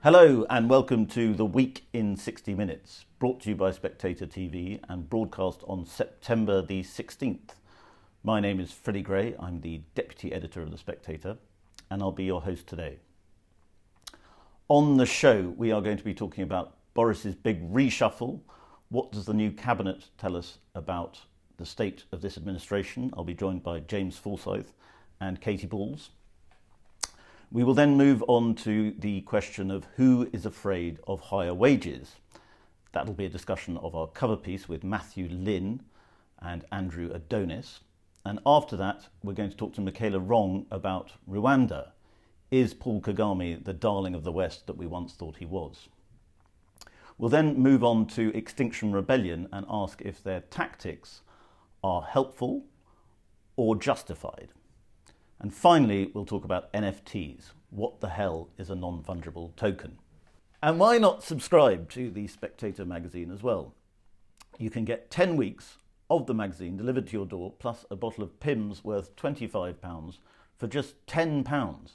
Hello and welcome to The Week in 60 Minutes, brought to you by SpectatorTV and broadcast on September the 16th. My name is Freddy Gray, I'm the Deputy Editor of The Spectator, and I'll be your host today. On the show, we are going to be talking about Boris's big reshuffle. What does the new cabinet tell us about the state of this administration? I'll be joined by James Forsyth and Katie Balls. We will then move on to the question of who is afraid of higher wages. That'll be a discussion of our cover piece with Matthew Lynn and Andrew Adonis. And after that, we're going to talk to Michela Wrong about Rwanda. Is Paul Kagame the darling of the West that we once thought he was? We'll then move on to Extinction Rebellion and ask if their tactics are helpful or justified. And finally, we'll talk about NFTs. What the hell is a non-fungible token? And why not subscribe to the Spectator magazine as well? You can get 10 weeks of the magazine delivered to your door, plus a bottle of Pimm's worth £25 for just £10.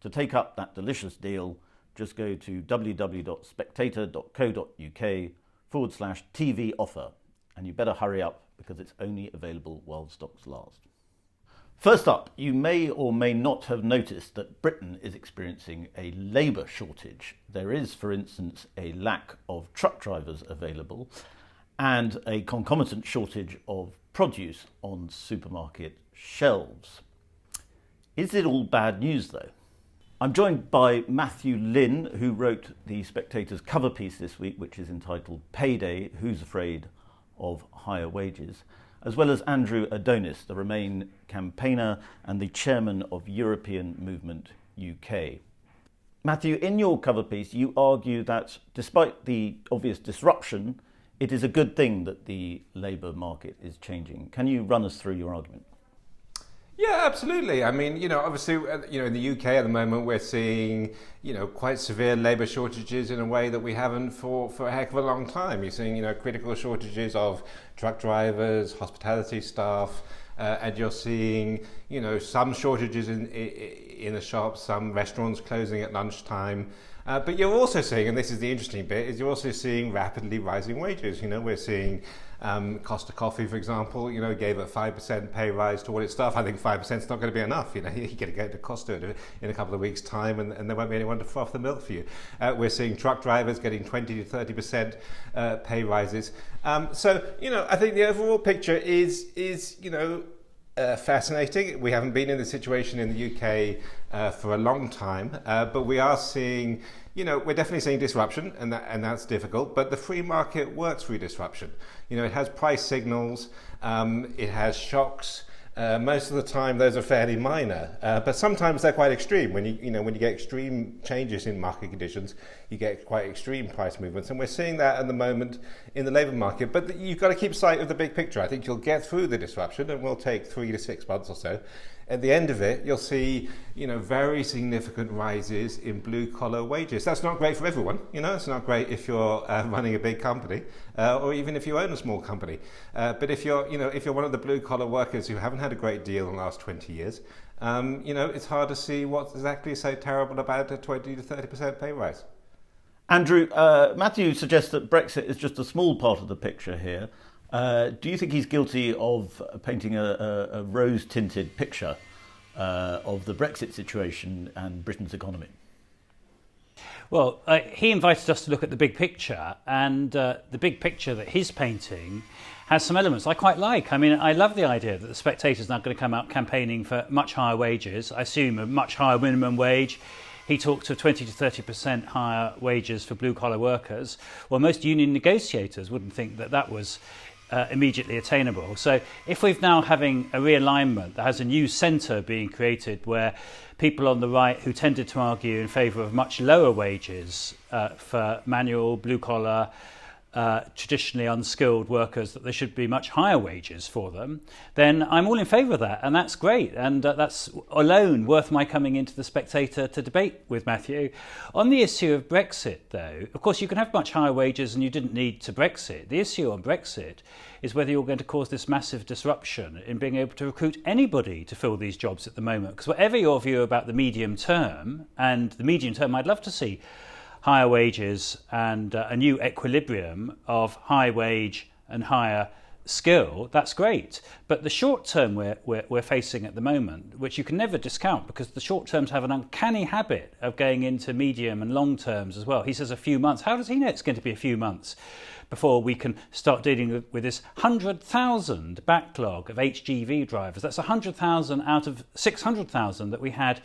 To take up that delicious deal, just go to www.spectator.co.uk/TV offer. And you better hurry up because it's only available while stocks last. First up, you may or may not have noticed that Britain is experiencing a labour shortage. There is, for instance, a lack of truck drivers available and a concomitant shortage of produce on supermarket shelves. Is it all bad news, though? I'm joined by Matthew Lynn, who wrote the Spectator's cover piece this week, which is entitled Payday, Who's Afraid of Higher Wages? As well as Andrew Adonis, the Remain campaigner and the chairman of European Movement UK. Matthew, in your cover piece, you argue that despite the obvious disruption, it is a good thing that the labour market is changing. Can you run us through your argument? Yeah, absolutely. I mean, obviously, in the UK at the moment, we're seeing, quite severe labour shortages in a way that we haven't for a heck of a long time. You're seeing, critical shortages of truck drivers, hospitality staff, and you're seeing, some shortages in the shops, some restaurants closing at lunchtime. But you're also seeing, and this is the interesting bit, is you're also seeing rapidly rising wages. We're seeing Costa Coffee, for example, gave a 5% pay rise to all its staff. I think 5% is not going to be enough. You're going to go to Costa in a couple of weeks' time, and there won't be anyone to froth the milk for you. We're seeing truck drivers getting 20 to 30% pay rises. So I think the overall picture is fascinating. We haven't been in this situation in the UK for a long time, but we are seeing, we're definitely seeing disruption, and that's difficult. But the free market works through disruption. It has price signals, it has shocks. Most of the time, those are fairly minor, but sometimes they're quite extreme. When you get extreme changes in market conditions, you get quite extreme price movements, and we're seeing that at the moment in the labour market. But you've got to keep sight of the big picture. I think you'll get through the disruption, and will take 3 to 6 months or so. At the end of it, you'll see, very significant rises in blue-collar wages. That's not great for everyone. It's not great if you're running a big company, or even if you own a small company. But if you're one of the blue-collar workers who haven't had a great deal in the last 20 years, it's hard to see what's exactly so terrible about a 20 to 30% pay rise. Andrew, Matthew suggests that Brexit is just a small part of the picture here. Do you think he's guilty of painting a rose-tinted picture of the Brexit situation and Britain's economy? Well, he invited us to look at the big picture, and the big picture that he's painting has some elements I quite like. I mean, I love the idea that the Spectator's now going to come out campaigning for much higher wages, I assume a much higher minimum wage. He talked of 20 to 30% higher wages for blue-collar workers. Well, most union negotiators wouldn't think that was immediately attainable. So if we're now having a realignment that has a new centre being created where people on the right who tended to argue in favour of much lower wages for manual, blue-collar, traditionally unskilled workers, that there should be much higher wages for them, then I'm all in favour of that, and that's great, and that's alone worth my coming into the Spectator to debate with Matthew. On the issue of Brexit, though, of course you can have much higher wages and you didn't need to Brexit. The issue on Brexit is whether you're going to cause this massive disruption in being able to recruit anybody to fill these jobs at the moment, because whatever your view about the medium term, and the medium term I'd love to see higher wages and a new equilibrium of high wage and higher skill, that's great. But the short term we're facing at the moment, which you can never discount because the short terms have an uncanny habit of going into medium and long terms as well. He says a few months. How does he know it's going to be a few months before we can start dealing with this 100,000 backlog of HGV drivers? That's 100,000 out of 600,000 that we had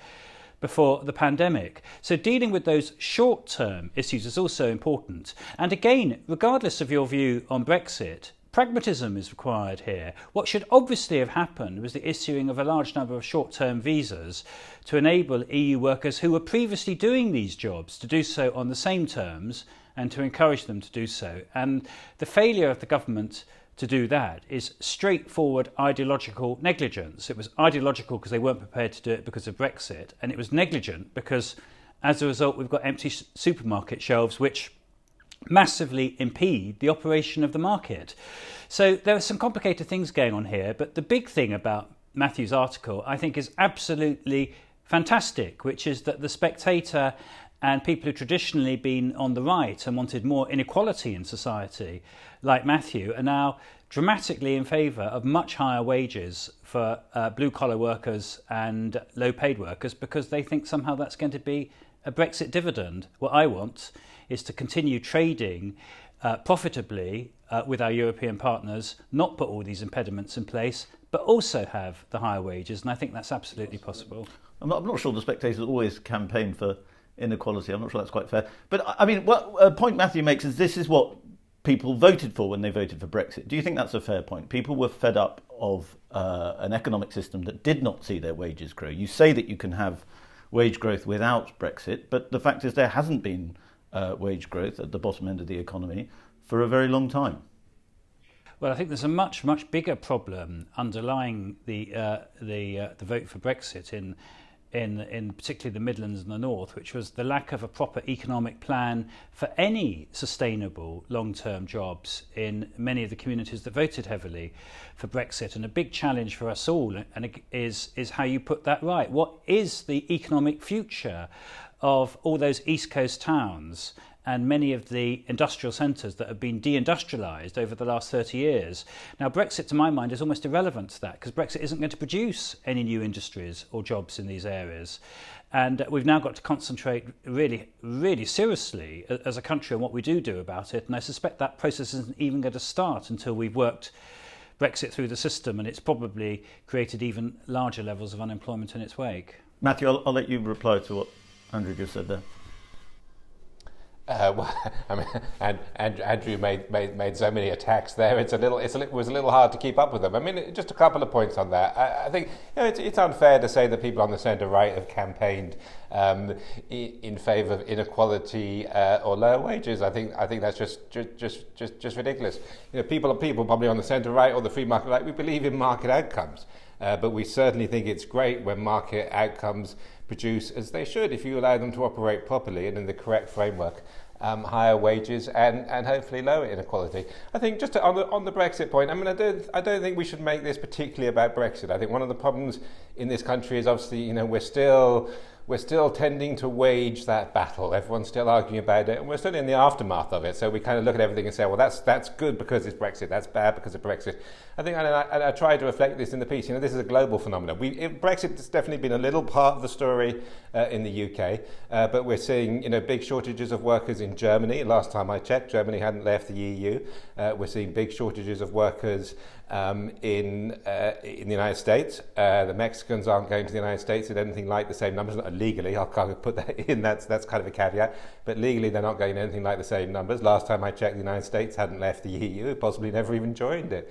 before the pandemic. So dealing with those short-term issues is also important. And again, regardless of your view on Brexit, pragmatism is required here. What should obviously have happened was the issuing of a large number of short-term visas to enable EU workers who were previously doing these jobs to do so on the same terms and to encourage them to do so. And the failure of the government to do that is straightforward ideological negligence. It was ideological because they weren't prepared to do it because of Brexit, and it was negligent because as a result we've got empty supermarket shelves which massively impede the operation of the market. So there are some complicated things going on here, but the big thing about Matthew's article I think is absolutely fantastic, which is that the Spectator and people who traditionally been on the right and wanted more inequality in society, like Matthew, are now dramatically in favour of much higher wages for blue-collar workers and low-paid workers because they think somehow that's going to be a Brexit dividend. What I want is to continue trading profitably with our European partners, not put all these impediments in place, but also have the higher wages, and I think that's absolutely possible. I'm not sure the Spectators always campaign for inequality. I'm not sure that's quite fair. But I mean, what a point Matthew makes is this is what people voted for when they voted for Brexit. Do you think that's a fair point? People were fed up of an economic system that did not see their wages grow. You say that you can have wage growth without Brexit, but the fact is there hasn't been wage growth at the bottom end of the economy for a very long time. Well, I think there's a much bigger problem underlying the vote for Brexit in particularly the Midlands and the North, which was the lack of a proper economic plan for any sustainable long-term jobs in many of the communities that voted heavily for Brexit. And a big challenge for us all is how you put that right. What is the economic future of all those East Coast towns and many of the industrial centres that have been deindustrialised over the last 30 years. Now, Brexit, to my mind, is almost irrelevant to that because Brexit isn't going to produce any new industries or jobs in these areas. And we've now got to concentrate really seriously as a country on what we do about it. And I suspect that process isn't even going to start until we've worked Brexit through the system, and it's probably created even larger levels of unemployment in its wake. Matthew, I'll let you reply to what Andrew just said there. Well, I mean, and Andrew made so many attacks there. It was a little hard to keep up with them. I mean, just a couple of points on that. I think it's unfair to say that people on the centre right have campaigned in favour of inequality or lower wages. I think that's just ridiculous. People probably on the centre right or the free market right. We believe in market outcomes, but we certainly think it's great when market outcomes produce, as they should, if you allow them to operate properly and in the correct framework, higher wages and hopefully lower inequality. I think just on the Brexit point, I mean, I don't think we should make this particularly about Brexit. I think one of the problems in this country is obviously, we're still tending to wage that battle. Everyone's still arguing about it, and we're still in the aftermath of it. So we kind of look at everything and say, well, that's good because it's Brexit. That's bad because of Brexit. I think, and I try to reflect this in the piece. This is a global phenomenon. Brexit has definitely been a little part of the story in the UK, but we're seeing big shortages of workers in Germany. Last time I checked, Germany hadn't left the EU. We're seeing big shortages of workers in the United States. The Mexicans aren't going to the United States at anything like the same numbers. Not legally, I'll kind of put that in. That's kind of a caveat. But legally, they're not going anything like the same numbers. Last time I checked, the United States hadn't left the EU. Possibly never even joined it.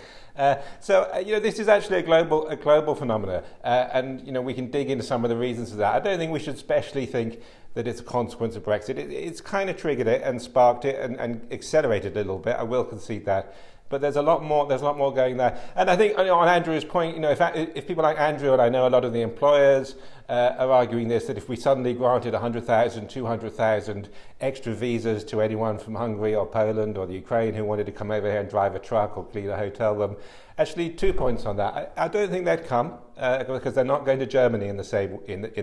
So this is actually a global phenomenon, and we can dig into some of the reasons for that. I don't think we should especially think that it's a consequence of Brexit. It's kind of triggered it and sparked it and accelerated it a little bit. I will concede that. But there's a lot more going there. And I think on Andrew's point, if people like Andrew, and I know a lot of the employers are arguing this, that if we suddenly granted 100,000, 200,000 extra visas to anyone from Hungary or Poland or the Ukraine who wanted to come over here and drive a truck or clean a hotel room, actually 2 points on that. I don't think they'd come because they're not going to Germany in the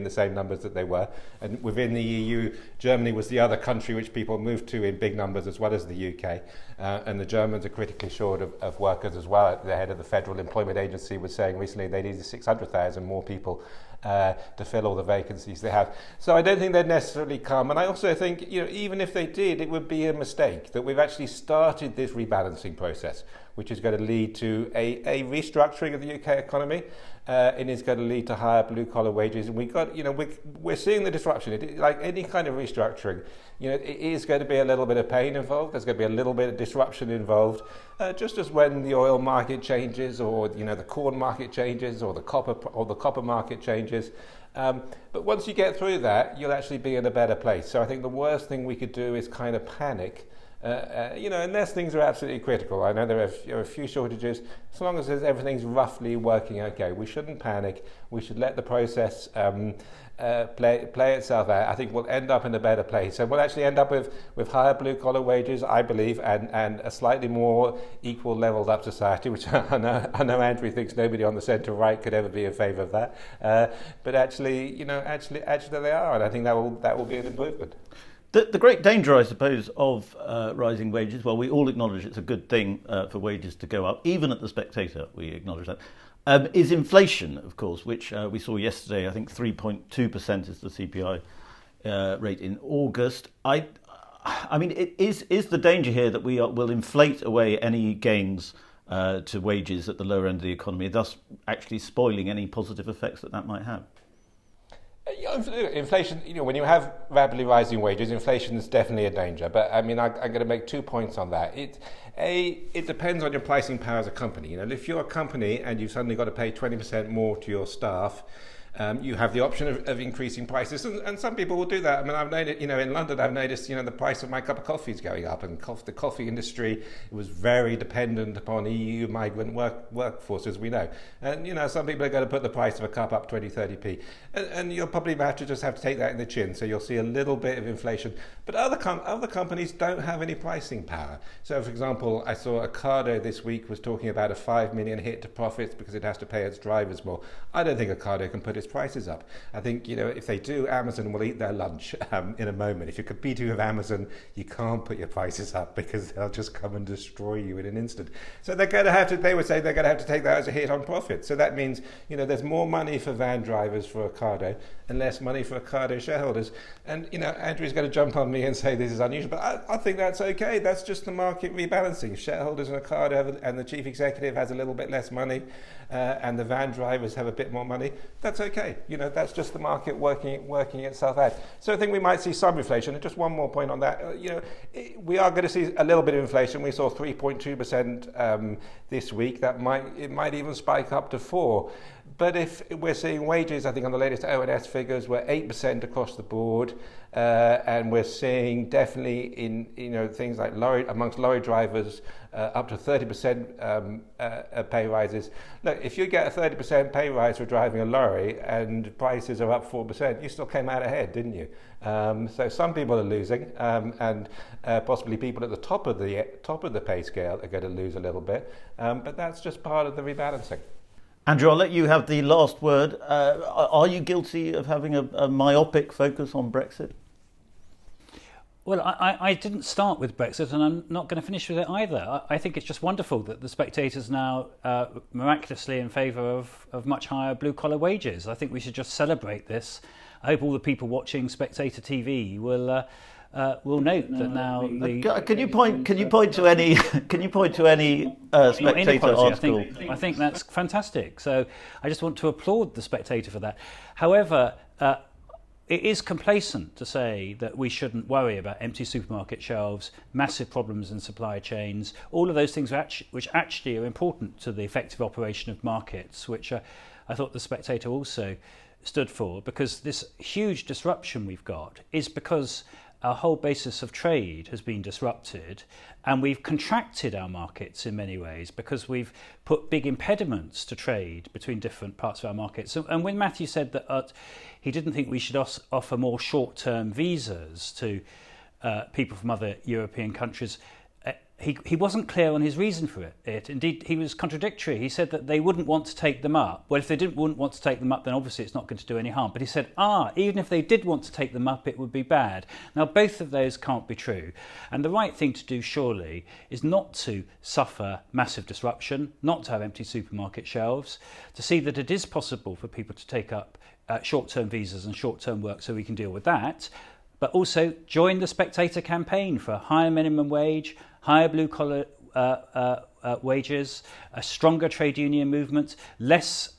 same numbers that they were. And within the EU, Germany was the other country which people moved to in big numbers, as well as the UK. And the Germans are critically short of workers as well. The head of the Federal Employment Agency was saying recently they needed 600,000 more people to fill all the vacancies they have. So I don't think they'd necessarily come. And I also think, even if they did, it would be a mistake that we've actually started this rebalancing process, which is going to lead to a restructuring of the UK economy, and is going to lead to higher blue-collar wages. And we're seeing the disruption. Like any kind of restructuring, it is going to be a little bit of pain involved. There's going to be a little bit of disruption involved, just as when the oil market changes, or the corn market changes, or the copper market changes. But once you get through that, you'll actually be in a better place. So I think the worst thing we could do is kind of panic. Unless things are absolutely critical. I know there are a few shortages. As long as everything's roughly working okay, we shouldn't panic. We should let the process play itself out. I think we'll end up in a better place. So we'll actually end up with higher blue-collar wages, I believe, and a slightly more equal, leveled-up society, which I know Andrew thinks nobody on the centre-right could ever be in favour of that. But actually they are, and I think that will be an improvement. The great danger, I suppose, of rising wages, well, we all acknowledge it's a good thing for wages to go up, even at the Spectator, we acknowledge that, is inflation, of course, which we saw yesterday. I think 3.2% is the CPI rate in August. I mean, is the danger here that we will inflate away any gains to wages at the lower end of the economy, thus actually spoiling any positive effects that might have? Inflation, when you have rapidly rising wages, inflation is definitely a danger. But I mean, I'm going to make 2 points on that. It depends on your pricing power as a company. If you're a company and you've suddenly got to pay 20% more to your staff, you have the option of increasing prices, and some people will do that. I mean, I've noticed, in London, I've noticed, the price of my cup of coffee is going up, and the coffee industry was very dependent upon EU migrant workforce, as we know. And, some people are going to put the price of a cup up 20, 30p, and you'll probably have to take that in the chin. So you'll see a little bit of inflation, but other companies don't have any pricing power. So, for example, I saw Ocado this week was talking about a 5 million hit to profits because it has to pay its drivers more. I don't think Ocado can put its prices up. I think, if they do, Amazon will eat their lunch in a moment. If you're competing with Amazon, you can't put your prices up because they'll just come and destroy you in an instant. So they would say they're going to have to take that as a hit on profit. So that means, there's more money for van drivers for Ocado and less money for Ocado shareholders. And, Andrew's going to jump on me and say this is unusual, but I think that's okay. That's just the market rebalancing. Shareholders in Ocado and the chief executive has a little bit less money, and the van drivers have a bit more money. That's okay. That's just the market working itself out. So I think we might see some inflation. And just one more point on that. We are going to see a little bit of inflation. We saw 3.2% this week. It might even spike up to 4%. But if we're seeing wages, I think on the latest ONS figures, we're 8% across the board, and we're seeing definitely in things like amongst lorry drivers up to 30% pay rises. Look, if you get a 30% pay rise for driving a lorry and prices are up 4%, you still came out ahead, didn't you? So some people are losing, and possibly people at the top of the pay scale are going to lose a little bit. But that's just part of the rebalancing. Andrew, I'll let you have the last word. Are you guilty of having a myopic focus on Brexit? Well, I didn't start with Brexit, and I'm not going to finish with it either. I think it's just wonderful that the Spectator's now miraculously in favour of much higher blue-collar wages. I think we should just celebrate this. I hope all the people watching Spectator TV will note that now. Can you point to any Spectator article? I think that's fantastic. So I just want to applaud the Spectator for that. However, it is complacent to say that we shouldn't worry about empty supermarket shelves, massive problems in supply chains, all of those things which actually are important to the effective operation of markets, which I thought the Spectator also stood for, because this huge disruption we've got is because our whole basis of trade has been disrupted, and we've contracted our markets in many ways because we've put big impediments to trade between different parts of our markets. And when Matthew said that he didn't think we should offer more short-term visas to people from other European countries, he wasn't clear on his reason for it. Indeed, he was contradictory. He said that they wouldn't want to take them up. Well, if they wouldn't want to take them up, then obviously it's not going to do any harm. But he said, even if they did want to take them up, it would be bad. Now, both of those can't be true. And the right thing to do, surely, is not to suffer massive disruption, not to have empty supermarket shelves, to see that it is possible for people to take up short-term visas and short-term work so we can deal with that. But also join the Spectator campaign for a higher minimum wage, higher blue-collar wages, a stronger trade union movement, less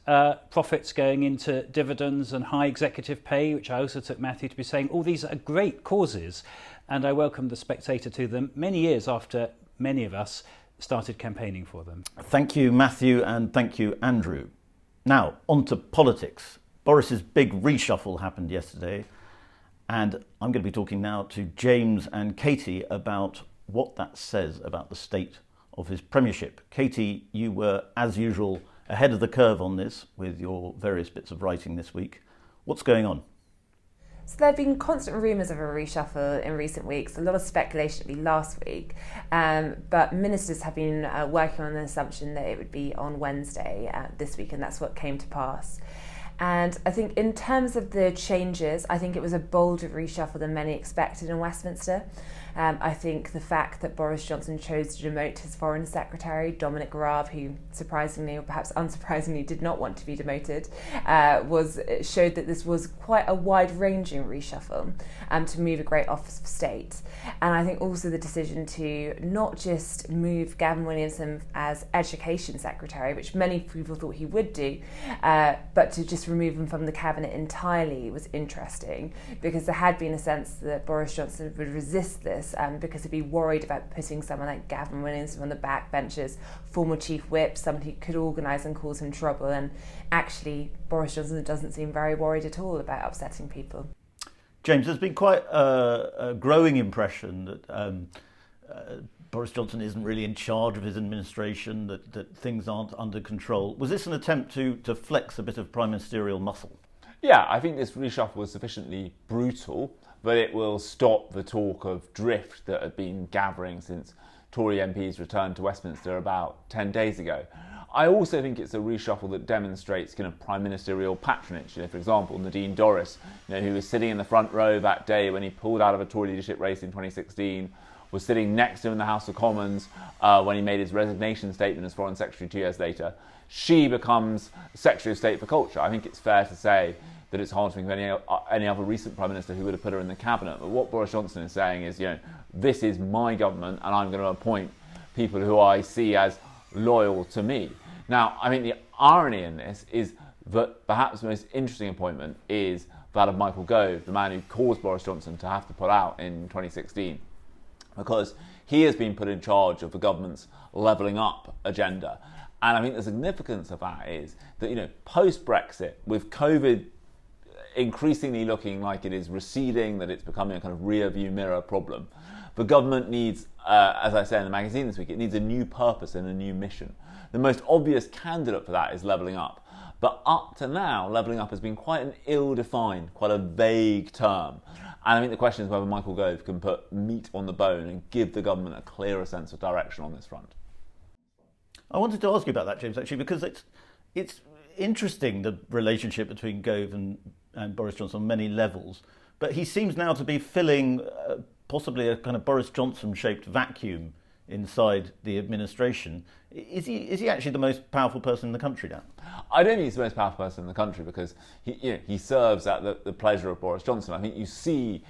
profits going into dividends and high executive pay, which I also took Matthew to be saying. All these are great causes, and I welcome the Spectator to them many years after many of us started campaigning for them. Thank you, Matthew, and thank you, Andrew. Now, on to politics. Boris's big reshuffle happened yesterday. And I'm going to be talking now to James and Katie about what that says about the state of his premiership. Katie, you were, as usual, ahead of the curve on this with your various bits of writing this week. What's going on? So there have been constant rumours of a reshuffle in recent weeks, a lot of speculation last week, but ministers have been working on the assumption that it would be on Wednesday this week, and that's what came to pass. And I think in terms of the changes, I think it was a bolder reshuffle than many expected in Westminster. I think the fact that Boris Johnson chose to demote his Foreign Secretary, Dominic Raab, who surprisingly or perhaps unsurprisingly did not want to be demoted, showed that this was quite a wide-ranging reshuffle to move a great office of state. And I think also the decision to not just move Gavin Williamson as Education Secretary, which many people thought he would do, but to just remove him from the cabinet entirely was interesting, because there had been a sense that Boris Johnson would resist this because he'd be worried about putting someone like Gavin Williamson on the backbenches, former chief whip, somebody who could organise and cause him trouble. And actually, Boris Johnson doesn't seem very worried at all about upsetting people. James, there's been quite a growing impression that Boris Johnson isn't really in charge of his administration, that things aren't under control. Was this an attempt to flex a bit of prime ministerial muscle? Yeah, I think this reshuffle was sufficiently brutal, but it will stop the talk of drift that had been gathering since Tory MPs returned to Westminster about 10 days ago. I also think it's a reshuffle that demonstrates kind of prime ministerial patronage. For example, Nadine Dorries, who was sitting in the front row that day when he pulled out of a Tory leadership race in 2016, was sitting next to him in the House of Commons when he made his resignation statement as Foreign Secretary 2 years later. She becomes Secretary of State for Culture. I think it's fair to say that it's hard to think of any other recent Prime Minister who would have put her in the cabinet. But what Boris Johnson is saying is, this is my government and I'm going to appoint people who I see as loyal to me. Now, I think the irony in this is that perhaps the most interesting appointment is that of Michael Gove, the man who caused Boris Johnson to have to pull out in 2016, because he has been put in charge of the government's levelling up agenda. And I think the significance of that is that, post-Brexit, with COVID increasingly looking like it is receding, that it's becoming a kind of rear-view mirror problem, the government needs, as I say in the magazine this week, it needs a new purpose and a new mission. The most obvious candidate for that is levelling up. But up to now, levelling up has been quite an ill-defined, quite a vague term. And I think the question is whether Michael Gove can put meat on the bone and give the government a clearer sense of direction on this front. I wanted to ask you about that, James, actually, because it's interesting, the relationship between Gove and Boris Johnson on many levels. But he seems now to be filling possibly a kind of Boris Johnson-shaped vacuum inside the administration. Is he actually the most powerful person in the country now? I don't think he's the most powerful person in the country because he serves at the pleasure of Boris Johnson. I think you see,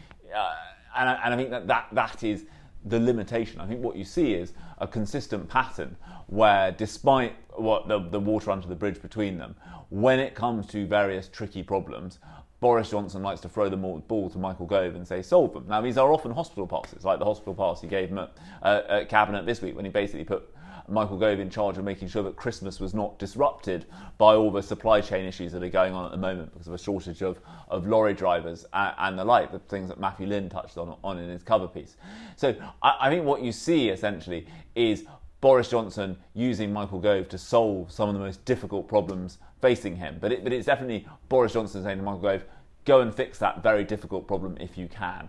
and I think that is the limitation. I think what you see is a consistent pattern where, despite what the water under the bridge between them, when it comes to various tricky problems, Boris Johnson likes to throw the ball to Michael Gove and say, solve them. Now, these are often hospital passes, like the hospital pass he gave him at Cabinet this week when he basically put Michael Gove in charge of making sure that Christmas was not disrupted by all the supply chain issues that are going on at the moment because of a shortage of lorry drivers and the like, the things that Matthew Lynn touched on in his cover piece. So I think what you see essentially is Boris Johnson using Michael Gove to solve some of the most difficult problems facing him. But it's definitely Boris Johnson saying to Michael Gove, go and fix that very difficult problem if you can.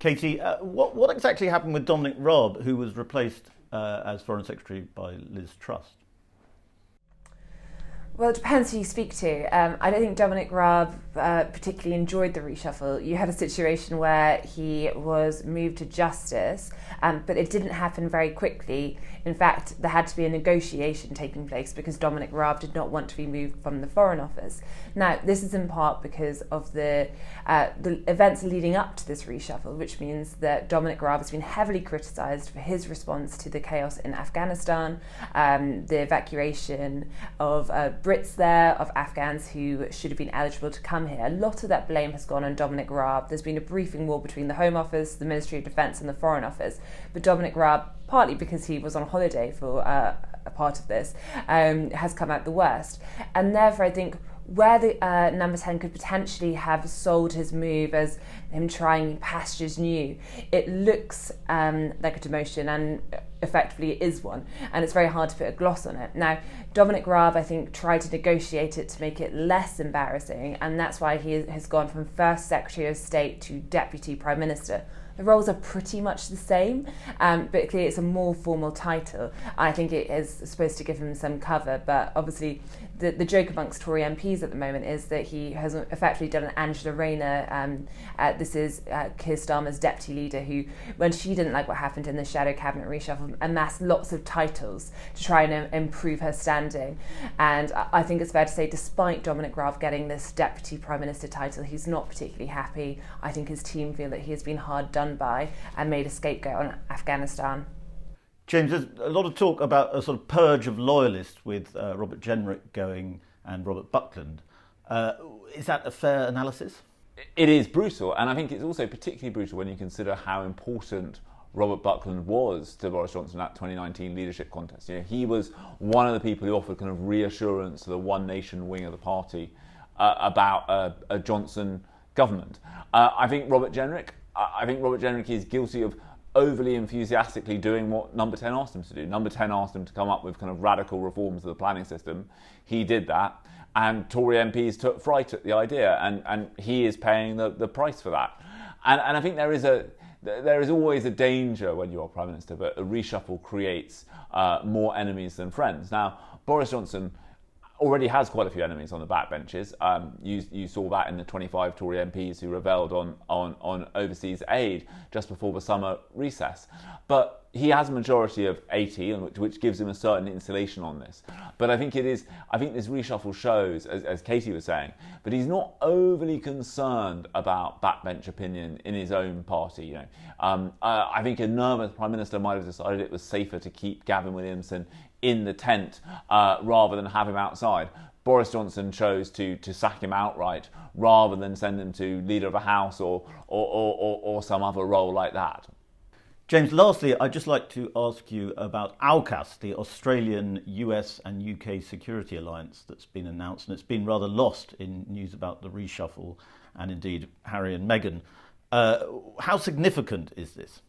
Katie, what exactly happened with Dominic Raab, who was replaced as Foreign Secretary by Liz Truss? Well, it depends who you speak to. I don't think Dominic Raab particularly enjoyed the reshuffle. You had a situation where he was moved to justice, but it didn't happen very quickly. In fact, there had to be a negotiation taking place because Dominic Raab did not want to be moved from the Foreign Office. Now, this is in part because of the events leading up to this reshuffle, which means that Dominic Raab has been heavily criticised for his response to the chaos in Afghanistan, the evacuation of Brits there, of Afghans who should have been eligible to come here. A lot of that blame has gone on Dominic Raab. There's been a briefing war between the Home Office, the Ministry of Defence and the Foreign Office. But Dominic Raab, partly because he was on holiday for a part of this, has come out the worst. And therefore I think where the number 10 could potentially have sold his move as him trying pastures new, it looks like a demotion, and effectively it is one, and it's very hard to put a gloss on it. Now, Dominic Raab, I think, tried to negotiate it to make it less embarrassing, and that's why he has gone from First Secretary of State to Deputy Prime Minister. The roles are pretty much the same, but clearly it's a more formal title. I think it is supposed to give him some cover, but obviously the joke amongst Tory MPs at the moment is that he has effectively done an Angela Rayner. This is Keir Starmer's deputy leader, who, when she didn't like what happened in the shadow cabinet reshuffle, amassed lots of titles to try and improve her standing. And I think it's fair to say, despite Dominic Raab getting this deputy prime minister title, he's not particularly happy. I think his team feel that he has been hard done by and made a scapegoat on Afghanistan. James, there's a lot of talk about a sort of purge of loyalists with Robert Jenrick going and Robert Buckland. Is that a fair analysis? It is brutal, and I think it's also particularly brutal when you consider how important Robert Buckland was to Boris Johnson at 2019 leadership contest. You know, he was one of the people who offered kind of reassurance to the One Nation wing of the party about a Johnson government. I think Robert Jenrick is guilty of overly enthusiastically doing what Number 10 asked him to do. Number 10 asked him to come up with kind of radical reforms of the planning system. He did that, and Tory MPs took fright at the idea, and he is paying the price for that. And I think there is always a danger when you are Prime Minister, but a reshuffle creates more enemies than friends. Now, Boris Johnson already has quite a few enemies on the backbenches. You saw that in the 25 Tory MPs who rebelled on overseas aid just before the summer recess. But he has a majority of 80, which gives him a certain insulation on this. But I think this reshuffle shows, as Katie was saying, that he's not overly concerned about backbench opinion in his own party. You know, I think a nervous Prime Minister might have decided it was safer to keep Gavin Williamson in the tent rather than have him outside. Boris Johnson chose to sack him outright rather than send him to Leader of a House or some other role like that. James, lastly, I'd just like to ask you about AUKUS, the Australian, US and UK security alliance that's been announced, and it's been rather lost in news about the reshuffle and indeed Harry and Meghan. How significant is this?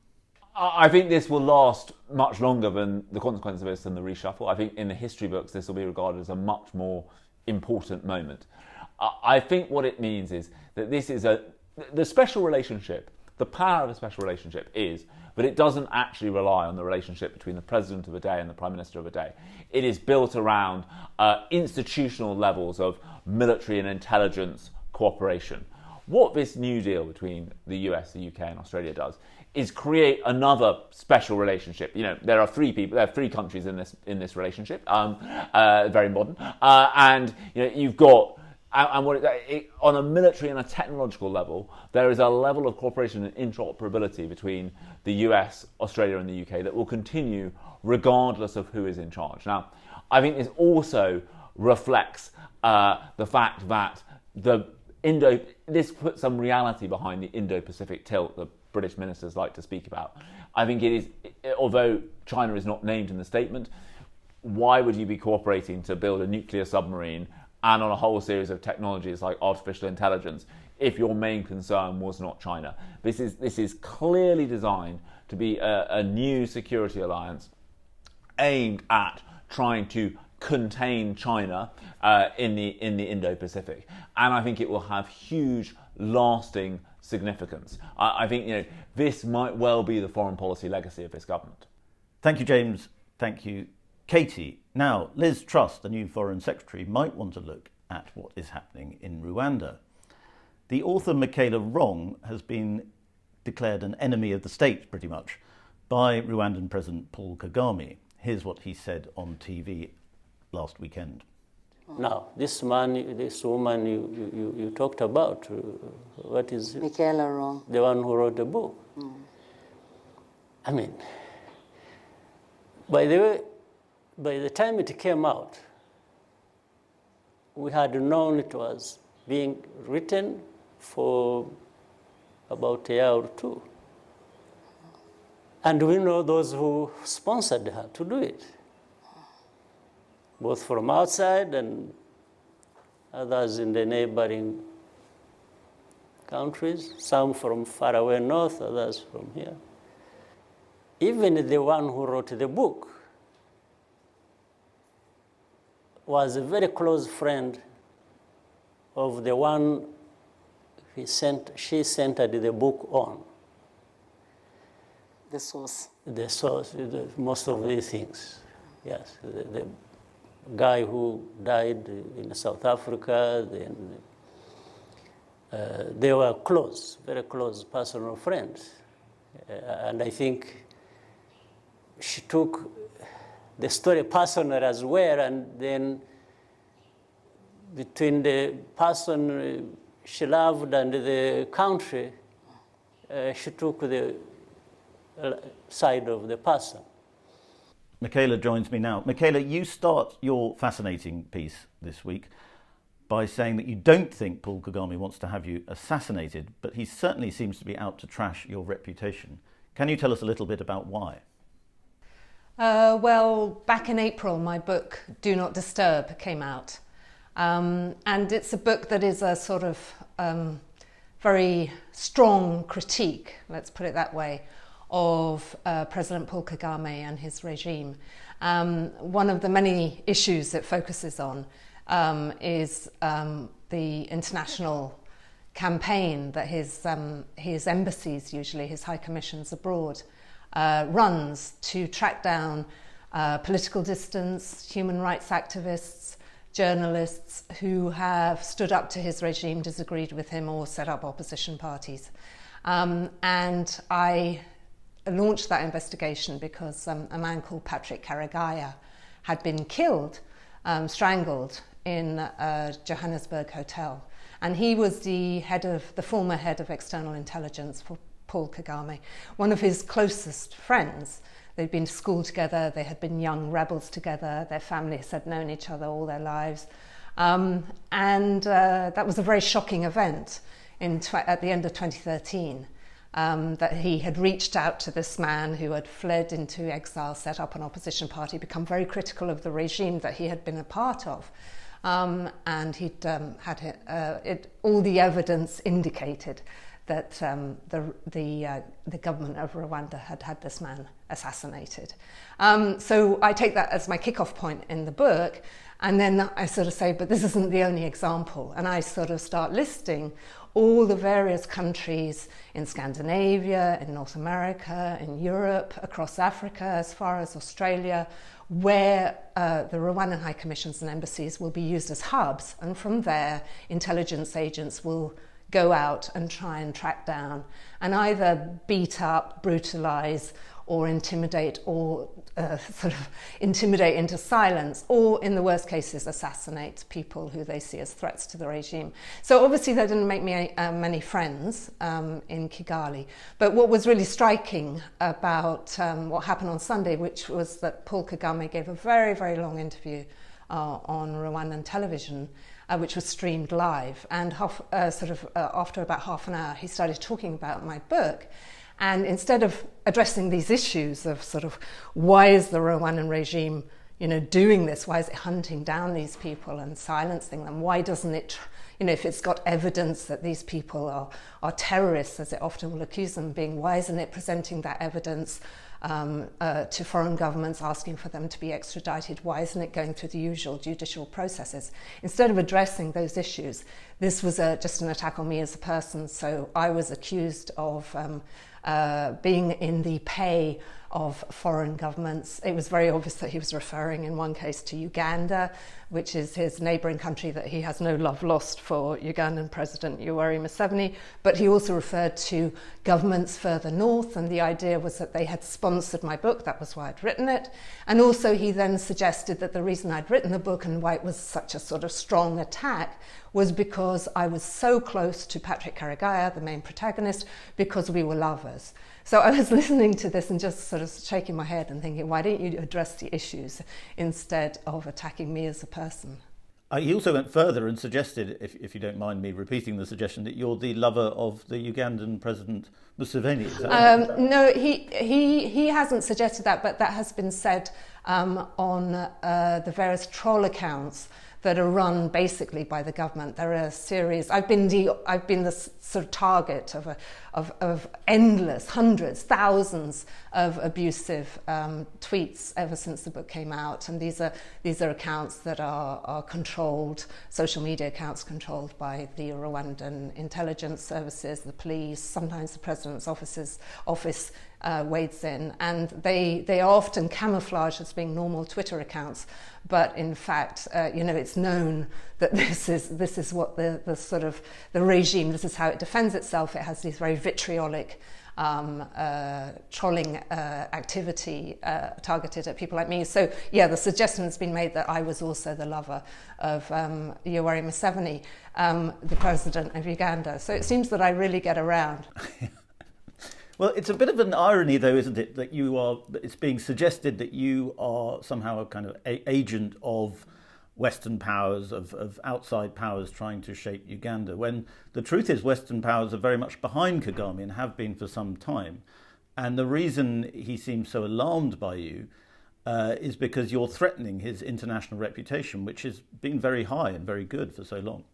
I think this will last much longer than the consequence of this than the reshuffle. I think in the history books this will be regarded as a much more important moment. I think what it means is that this is the special relationship. The power of a special relationship is that it doesn't actually rely on the relationship between the President of a day and the Prime Minister of a day. It is built around institutional levels of military and intelligence cooperation. What this new deal between the US, the UK and Australia does is create another special relationship. You know, there are three countries in this relationship, very modern, and you know you've got. And on a military and a technological level, there is a level of cooperation and interoperability between the US, Australia and the UK that will continue regardless of who is in charge. Now, I think this also reflects the fact that this puts some reality behind the Indo-Pacific tilt that British ministers like to speak about. I think it is, although China is not named in the statement, why would you be cooperating to build a nuclear submarine and on a whole series of technologies like artificial intelligence if your main concern was not China? This is clearly designed to be a new security alliance aimed at trying to contain China in the Indo-Pacific. And I think it will have huge, lasting significance. I think this might well be the foreign policy legacy of this government. Thank you, James. Thank you, Katie. Now, Liz Truss, the new Foreign Secretary, might want to look at what is happening in Rwanda. The author Michela Wrong has been declared an enemy of the state, pretty much, by Rwandan President Paul Kagame. Here's what he said on TV last weekend. Now, this woman you talked about, what is it? Michela Wrong. The one who wrote the book. I mean, by the time it came out, we had known it was being written for about a year or two. And we know those who sponsored her to do it, both from outside and others in the neighboring countries, some from far away north, others from here. Even the one who wrote the book was a very close friend of the one she centered the book on. The source. The source, most of these things, yes. The guy who died in South Africa, then they were close, very close personal friends. And I think she took the story personal as well, and then between the person she loved and the country, she took the side of the person. Michela joins me now. Michela, you start your fascinating piece this week by saying that you don't think Paul Kagame wants to have you assassinated, but he certainly seems to be out to trash your reputation. Can you tell us a little bit about why? Well, back in April, my book, Do Not Disturb, came out. And it's a book that is a sort of very strong critique, let's put it that way, of President Paul Kagame and his regime. One of the many issues it focuses on is the international campaign that his embassies, usually his high commissions abroad, runs to track down political dissidents, human rights activists, journalists who have stood up to his regime, disagreed with him, or set up opposition parties. And I launched that investigation because a man called Patrick Karagaya had been killed, strangled in a Johannesburg hotel. And he was the former head of external intelligence for Paul Kagame, one of his closest friends. They'd been to school together, they had been young rebels together, their families had known each other all their lives. And that was a very shocking event at the end of 2013, that he had reached out to this man who had fled into exile, set up an opposition party, become very critical of the regime that he had been a part of. And he'd all the evidence indicated that the government of Rwanda had this man assassinated. So I take that as my kickoff point in the book, and then I sort of say, but this isn't the only example. And I sort of start listing all the various countries in Scandinavia, in North America, in Europe, across Africa, as far as Australia, where the Rwandan High Commissions and embassies will be used as hubs. And from there, intelligence agents will go out and try and track down and either beat up, brutalize, or intimidate, or sort of intimidate into silence, or in the worst cases assassinate people who they see as threats to the regime. So obviously that didn't make me many friends in Kigali. But what was really striking about what happened on Sunday, which was that Paul Kagame gave a very, very long interview on Rwandan television, which was streamed live. And after about half an hour, he started talking about my book. And instead of addressing these issues of sort of why is the Rwandan regime, doing this? Why is it hunting down these people and silencing them? Why doesn't it, if it's got evidence that these people are terrorists, as it often will accuse them of being, why isn't it presenting that evidence to foreign governments asking for them to be extradited. Why isn't it going through the usual judicial processes? Instead of addressing those issues, this was just an attack on me as a person. So I was accused of being in the pay of foreign governments. It was very obvious that he was referring in one case to Uganda, which is his neighbouring country, that he has no love lost for Ugandan President Yoweri Museveni, but he also referred to governments further north, and the idea was that they had sponsored my book. That was why I'd written it. And also he then suggested that the reason I'd written the book and why it was such a sort of strong attack was because I was so close to Patrick Karegeya, the main protagonist, because we were lovers. So I was listening to this and just sort of shaking my head and thinking, why don't you address the issues instead of attacking me as a person? He also went further and suggested, if you don't mind me repeating the suggestion, that you're the lover of the Ugandan President Museveni. Is that no, he hasn't suggested that, but that has been said on the various troll accounts that are run basically by the government. There are a series. I've been the sort of target of endless, hundreds, thousands of abusive tweets ever since the book came out, and these are accounts that are controlled, social media accounts controlled by the Rwandan intelligence services, the police, sometimes the president's office wades in, and they are often camouflaged as being normal Twitter accounts, but in fact, it's known that this is what the sort of the regime, this is how it defends itself. It has these very vitriolic trolling activity targeted at people like me. So yeah, the suggestion has been made that I was also the lover of Yoweri Museveni, the president of Uganda. So it seems that I really get around. Well, it's a bit of an irony, though, isn't it, that it's being suggested that you are somehow a kind of agent of Western powers, of outside powers trying to shape Uganda, when the truth is Western powers are very much behind Kagame and have been for some time. And the reason he seems so alarmed by you is because you're threatening his international reputation, which has been very high and very good for so long.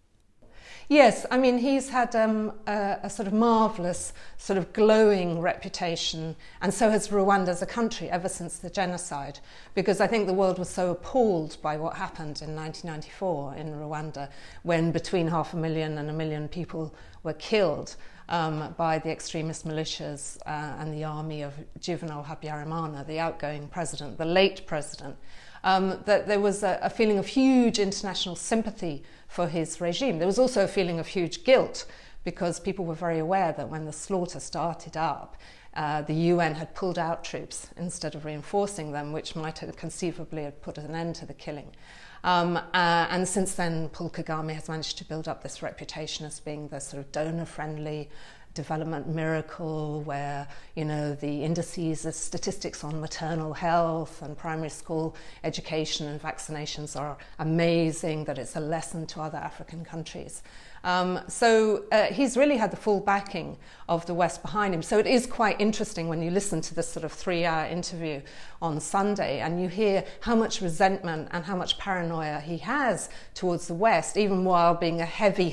Yes, I mean, he's had a sort of marvellous, sort of glowing reputation, and so has Rwanda as a country ever since the genocide, because I think the world was so appalled by what happened in 1994 in Rwanda, when between 500,000 and 1 million people were killed by the extremist militias and the army of Juvenal Habyarimana, the outgoing president, the late president. That there was a feeling of huge international sympathy for his regime. There was also a feeling of huge guilt, because people were very aware that when the slaughter started up, the UN had pulled out troops instead of reinforcing them, which might have conceivably have put an end to the killing. And since then, Paul Kagame has managed to build up this reputation as being the sort of donor-friendly development miracle, where the indices of statistics on maternal health and primary school education and vaccinations are amazing, that it's a lesson to other African countries. So he's really had the full backing of the West behind him. So it is quite interesting when you listen to this sort of 3-hour interview on Sunday and you hear how much resentment and how much paranoia he has towards the West, even while being a heavy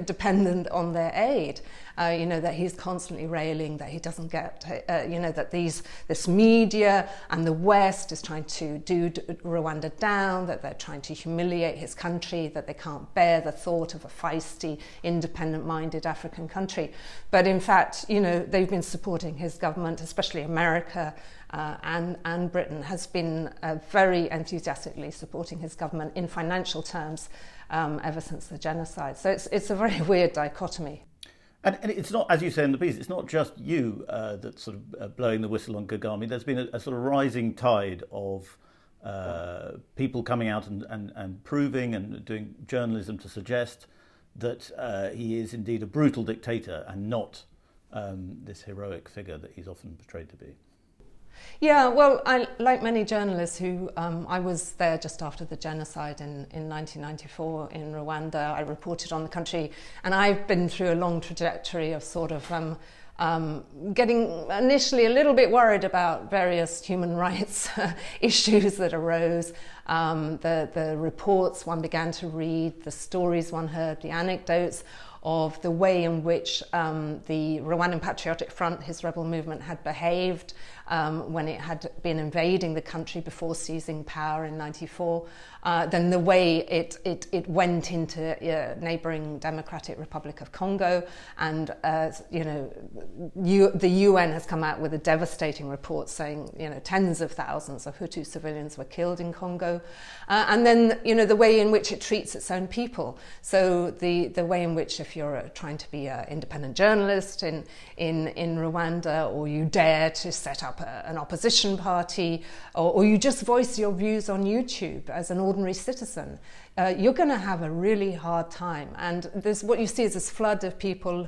dependent on their aid. That he's constantly railing that he doesn't get, that this media and the West is trying to do Rwanda down, that they're trying to humiliate his country, that they can't bear the thought of a feisty, independent-minded African country. But in fact, they've been supporting his government, especially America and Britain has been very enthusiastically supporting his government in financial terms ever since the genocide. So it's a very weird dichotomy. And it's not, as you say in the piece, it's not just you that's sort of blowing the whistle on Kagame. There's been a sort of rising tide of people coming out and proving and doing journalism to suggest that he is indeed a brutal dictator and not this heroic figure that he's often portrayed to be. Yeah, well, like many journalists who, I was there just after the genocide in 1994 in Rwanda. I reported on the country, and I've been through a long trajectory of sort of getting initially a little bit worried about various human rights issues that arose, the reports one began to read, the stories one heard, the anecdotes of the way in which the Rwandan Patriotic Front, his rebel movement, had behaved when it had been invading the country before seizing power in '94, then the way it went into neighbouring Democratic Republic of Congo, and the UN has come out with a devastating report saying tens of thousands of Hutu civilians were killed in Congo, and then the way in which it treats its own people. So the way in which, if you're trying to be an independent journalist in Rwanda, or you dare to set up an opposition party, or you just voice your views on YouTube as an ordinary citizen, you're going to have a really hard time. And what you see is this flood of people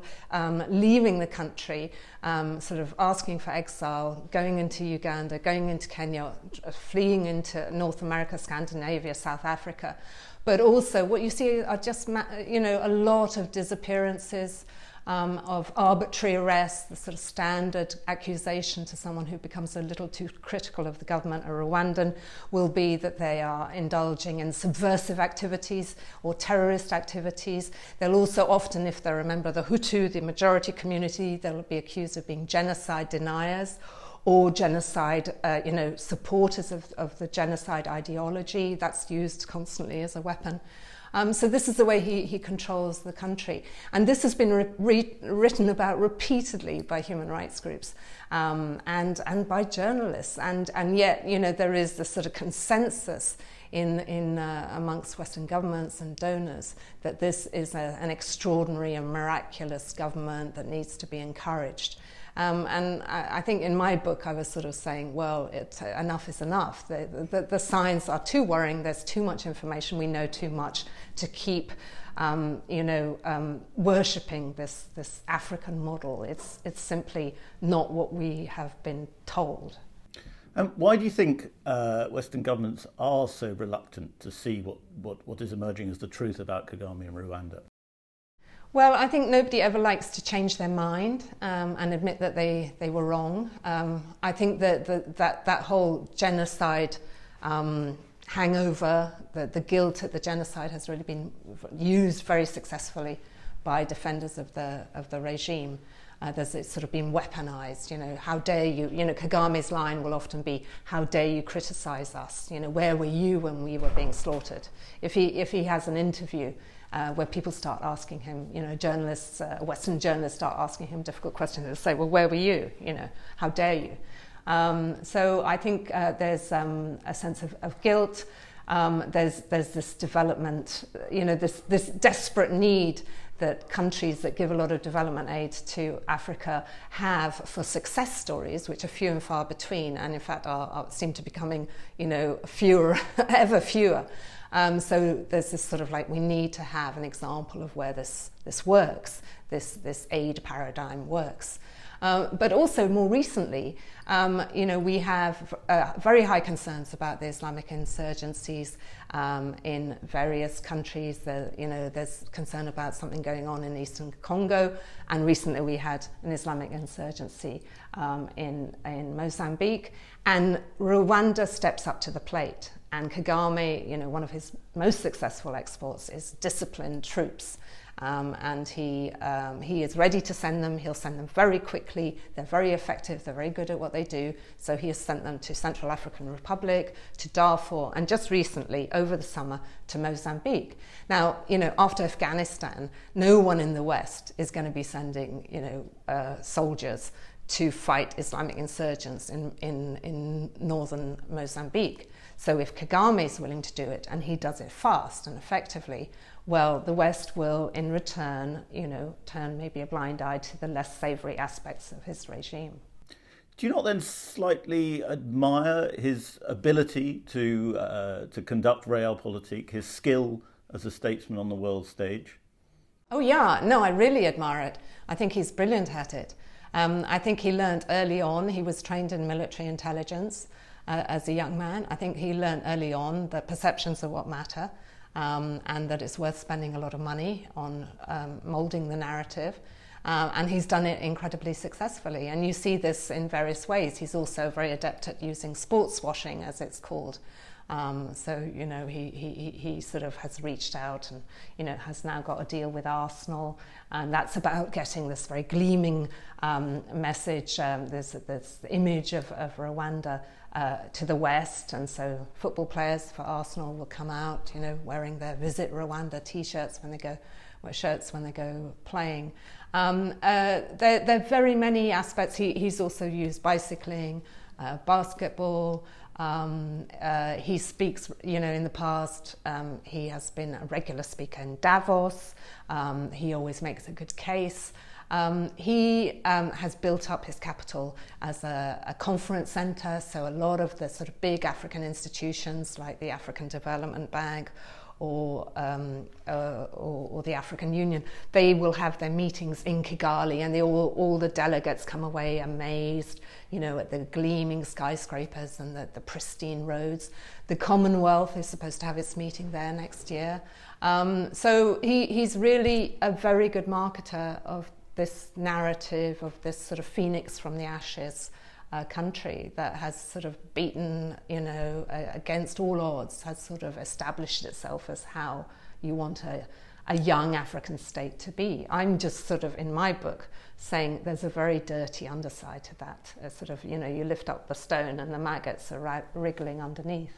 leaving the country, sort of asking for exile, going into Uganda, going into Kenya, fleeing into North America, Scandinavia, South Africa. But also what you see are just a lot of disappearances, of arbitrary arrests. The sort of standard accusation to someone who becomes a little too critical of the government, a Rwandan, will be that they are indulging in subversive activities or terrorist activities. They'll also often, if they're a member of the Hutu, the majority community, they'll be accused of being genocide deniers or genocide, supporters of the genocide ideology. That's used constantly as a weapon. So this is the way he controls the country. And this has been written about repeatedly by human rights groups and by journalists. And yet, there is this sort of consensus in amongst Western governments and donors that this is an extraordinary and miraculous government that needs to be encouraged. And I think in my book I was sort of saying, well, enough is enough. The signs are too worrying. There's too much information. We know too much to keep, worshipping this African model. It's simply not what we have been told. Why do you think Western governments are so reluctant to see what is emerging as the truth about Kagame and Rwanda? Well, I think nobody ever likes to change their mind and admit that they were wrong. I think that whole genocide hangover, the guilt at the genocide has really been used very successfully by defenders of the regime. It's sort of been weaponized. How dare you? Kagame's line will often be, "How dare you criticize us? Where were you when we were being slaughtered?" If he has an interview where people start asking him, journalists, Western journalists start asking him difficult questions, they'll say, "Well, where were you? How dare you?" So I think there's a sense of guilt. There's this development, this desperate need that countries that give a lot of development aid to Africa have for success stories, which are few and far between, and in fact seem to be becoming, fewer, ever fewer. So there's this sort of we need to have an example of where this works, this aid paradigm works. But also more recently, we have very high concerns about the Islamic insurgencies in various countries. There's concern about something going on in eastern Congo, and recently we had an Islamic insurgency in Mozambique, and Rwanda steps up to the plate. And Kagame, one of his most successful exports is disciplined troops. And he is ready to send them. He'll send them very quickly. They're very effective. They're very good at what they do. So he has sent them to Central African Republic, to Darfur, and just recently, over the summer, to Mozambique. Now, after Afghanistan, no one in the West is going to be sending, soldiers to fight Islamic insurgents in northern Mozambique. So if Kagame is willing to do it, and he does it fast and effectively, well, the West will, in return, turn maybe a blind eye to the less savoury aspects of his regime. Do you not then slightly admire his ability to conduct realpolitik, his skill as a statesman on the world stage? Oh yeah, no, I really admire it. I think he's brilliant at it. I think he learned early on, he was trained in military intelligence as a young man. I think he learned early on that perceptions are what matter, and that it's worth spending a lot of money on moulding the narrative. And he's done it incredibly successfully. And you see this in various ways. He's also very adept at using sports washing, as it's called. So, he sort of has reached out and, has now got a deal with Arsenal. And that's about getting this very gleaming message, this image of Rwanda to the West. And so football players for Arsenal will come out, wearing their Visit Rwanda T-shirts when they go playing. There are very many aspects. He's also used bicycling, basketball. He speaks, in the past, he has been a regular speaker in Davos. He always makes a good case. He has built up his capital as a conference centre, so a lot of the sort of big African institutions like the African Development Bank or the African Union, they will have their meetings in Kigali, and all the delegates come away amazed, at the gleaming skyscrapers and the pristine roads. The Commonwealth is supposed to have its meeting there next year. So he's really a very good marketer of this narrative of this sort of phoenix from the ashes country that has sort of beaten, against all odds, has sort of established itself as how you want a young African state to be. I'm just sort of, in my book, saying there's a very dirty underside to that. Sort of, you lift up the stone and the maggots are wriggling underneath.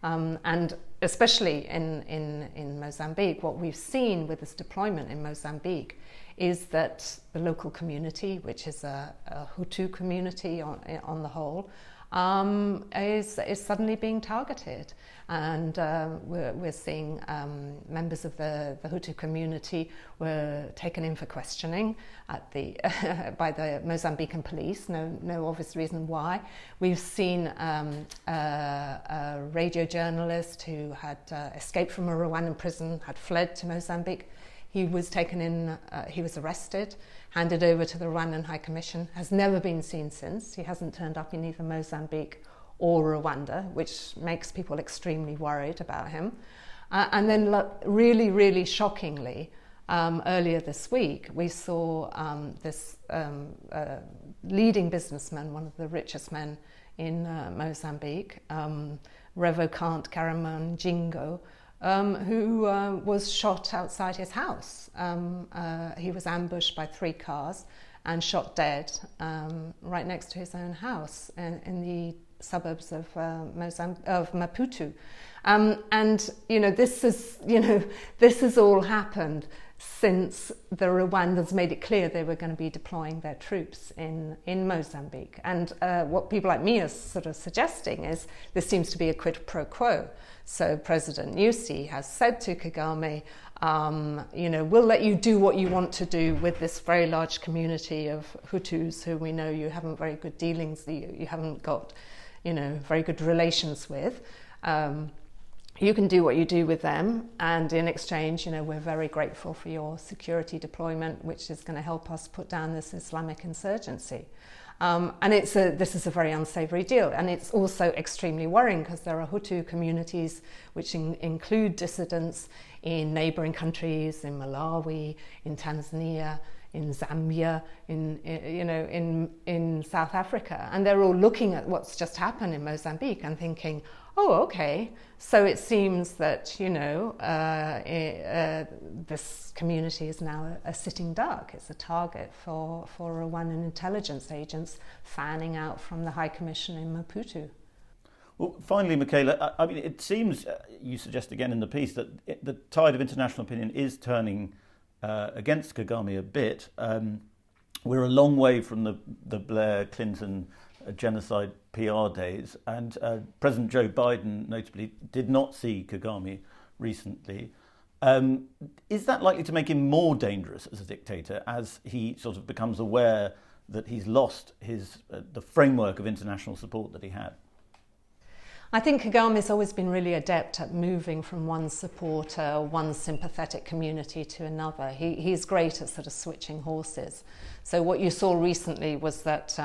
And especially in Mozambique, what we've seen with this deployment in Mozambique is that the local community, which is a Hutu community on the whole, is suddenly being targeted. And we're seeing members of the Hutu community were taken in for questioning by the Mozambican police. No obvious reason why. We've seen a radio journalist who had escaped from a Rwandan prison, had fled to Mozambique. He was taken in, he was arrested, handed over to the Rwandan High Commission, has never been seen since. He hasn't turned up in either Mozambique or Rwanda, which makes people extremely worried about him. And then really, really shockingly, earlier this week, we saw this leading businessman, one of the richest men in Mozambique, Revocant Karamanjingo, who was shot outside his house. He was ambushed by 3 cars and shot dead right next to his own house in the suburbs of Maputo. And this has all happened since the Rwandans made it clear they were going to be deploying their troops in Mozambique. And what people like me are sort of suggesting is this seems to be a quid pro quo. So President Nyusi has said to Kagame, we'll let you do what you want to do with this very large community of Hutus who we know you haven't very good dealings, you haven't got, very good relations with. You can do what you do with them, and in exchange, we're very grateful for your security deployment, which is going to help us put down this Islamic insurgency. And this is a very unsavory deal, and it's also extremely worrying because there are Hutu communities which include dissidents in neighbouring countries, in Malawi, in Tanzania, in Zambia, in South Africa, and they're all looking at what's just happened in Mozambique and thinking, oh, okay, so it seems that this community is now a sitting duck. It's a target for Rwandan intelligence agents fanning out from the High Commission in Maputo. Well, finally, Michela, I mean, it seems, you suggest again in the piece, that the tide of international opinion is turning against Kagame a bit. We're a long way from the Blair-Clinton genocide PR days, and President Joe Biden notably did not see Kagame recently. Is that likely to make him more dangerous as a dictator as he sort of becomes aware that he's lost the framework of international support that he had? I think Kagame's always been really adept at moving from one supporter, one sympathetic community to another. He's great at sort of switching horses. So what you saw recently was that,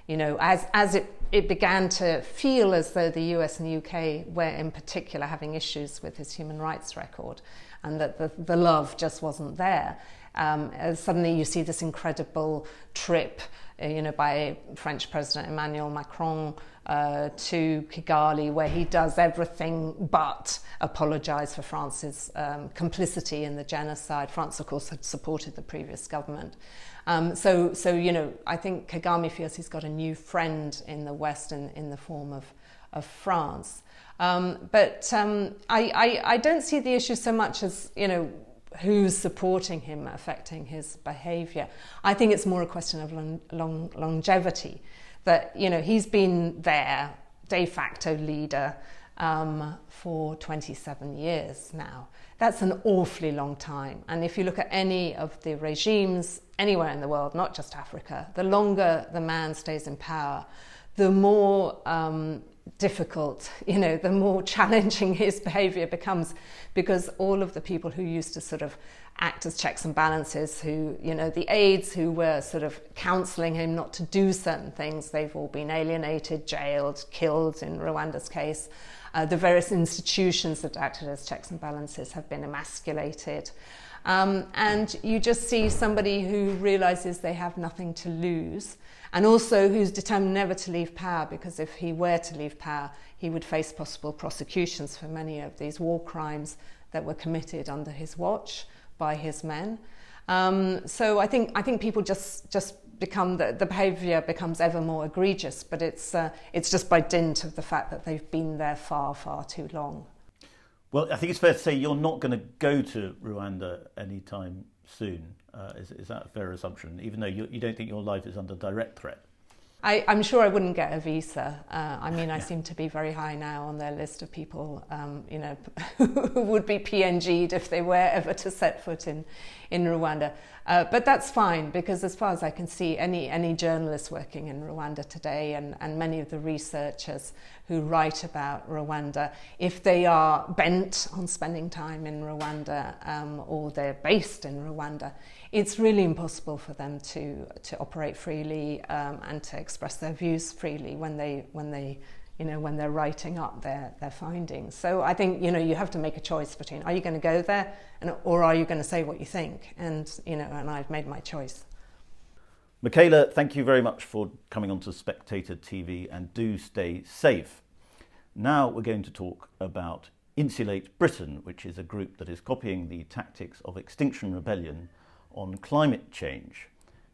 as it began to feel as though the US and the UK were in particular having issues with his human rights record, and that the love just wasn't there. Suddenly you see this incredible trip, by French President Emmanuel Macron to Kigali, where he does everything but apologise for France's complicity in the genocide. France, of course, had supported the previous government. So I think Kagame feels he's got a new friend in the West in the form of France. But I don't see the issue so much as, who's supporting him affecting his behaviour. I think it's more a question of longevity, that, he's been there, de facto leader, for 27 years now. That's an awfully long time. And if you look at any of the regimes anywhere in the world, not just Africa, the longer the man stays in power, the more difficult, the more challenging his behaviour becomes, because all of the people who used to sort of act as checks and balances, who, the aides who were sort of counselling him not to do certain things, they've all been alienated, jailed, killed in Rwanda's case. The various institutions that acted as checks and balances have been emasculated. And you just see somebody who realises they have nothing to lose, and also who's determined never to leave power, because if he were to leave power, he would face possible prosecutions for many of these war crimes that were committed under his watch by his men. So I think people just become, the behaviour becomes ever more egregious, but it's just by dint of the fact that they've been there far, far too long. Well, I think it's fair to say you're not going to go to Rwanda anytime soon. Is that a fair assumption, even though you don't think your life is under direct threat? I'm sure I wouldn't get a visa. I seem to be very high now on their list of people, who would be PNG'd if they were ever to set foot in Rwanda. But that's fine, because as far as I can see, any journalists working in Rwanda today, and many of the researchers who write about Rwanda, if they are bent on spending time in Rwanda, or they're based in Rwanda, it's really impossible for them to operate freely and to express their views freely when they're writing up their findings. So I think you have to make a choice between, are you going to go there, or are you going to say what you think? And and I've made my choice. Michela, thank you very much for coming on to Spectator TV, and do stay safe. Now we're going to talk about Insulate Britain, which is a group that is copying the tactics of Extinction Rebellion on climate change.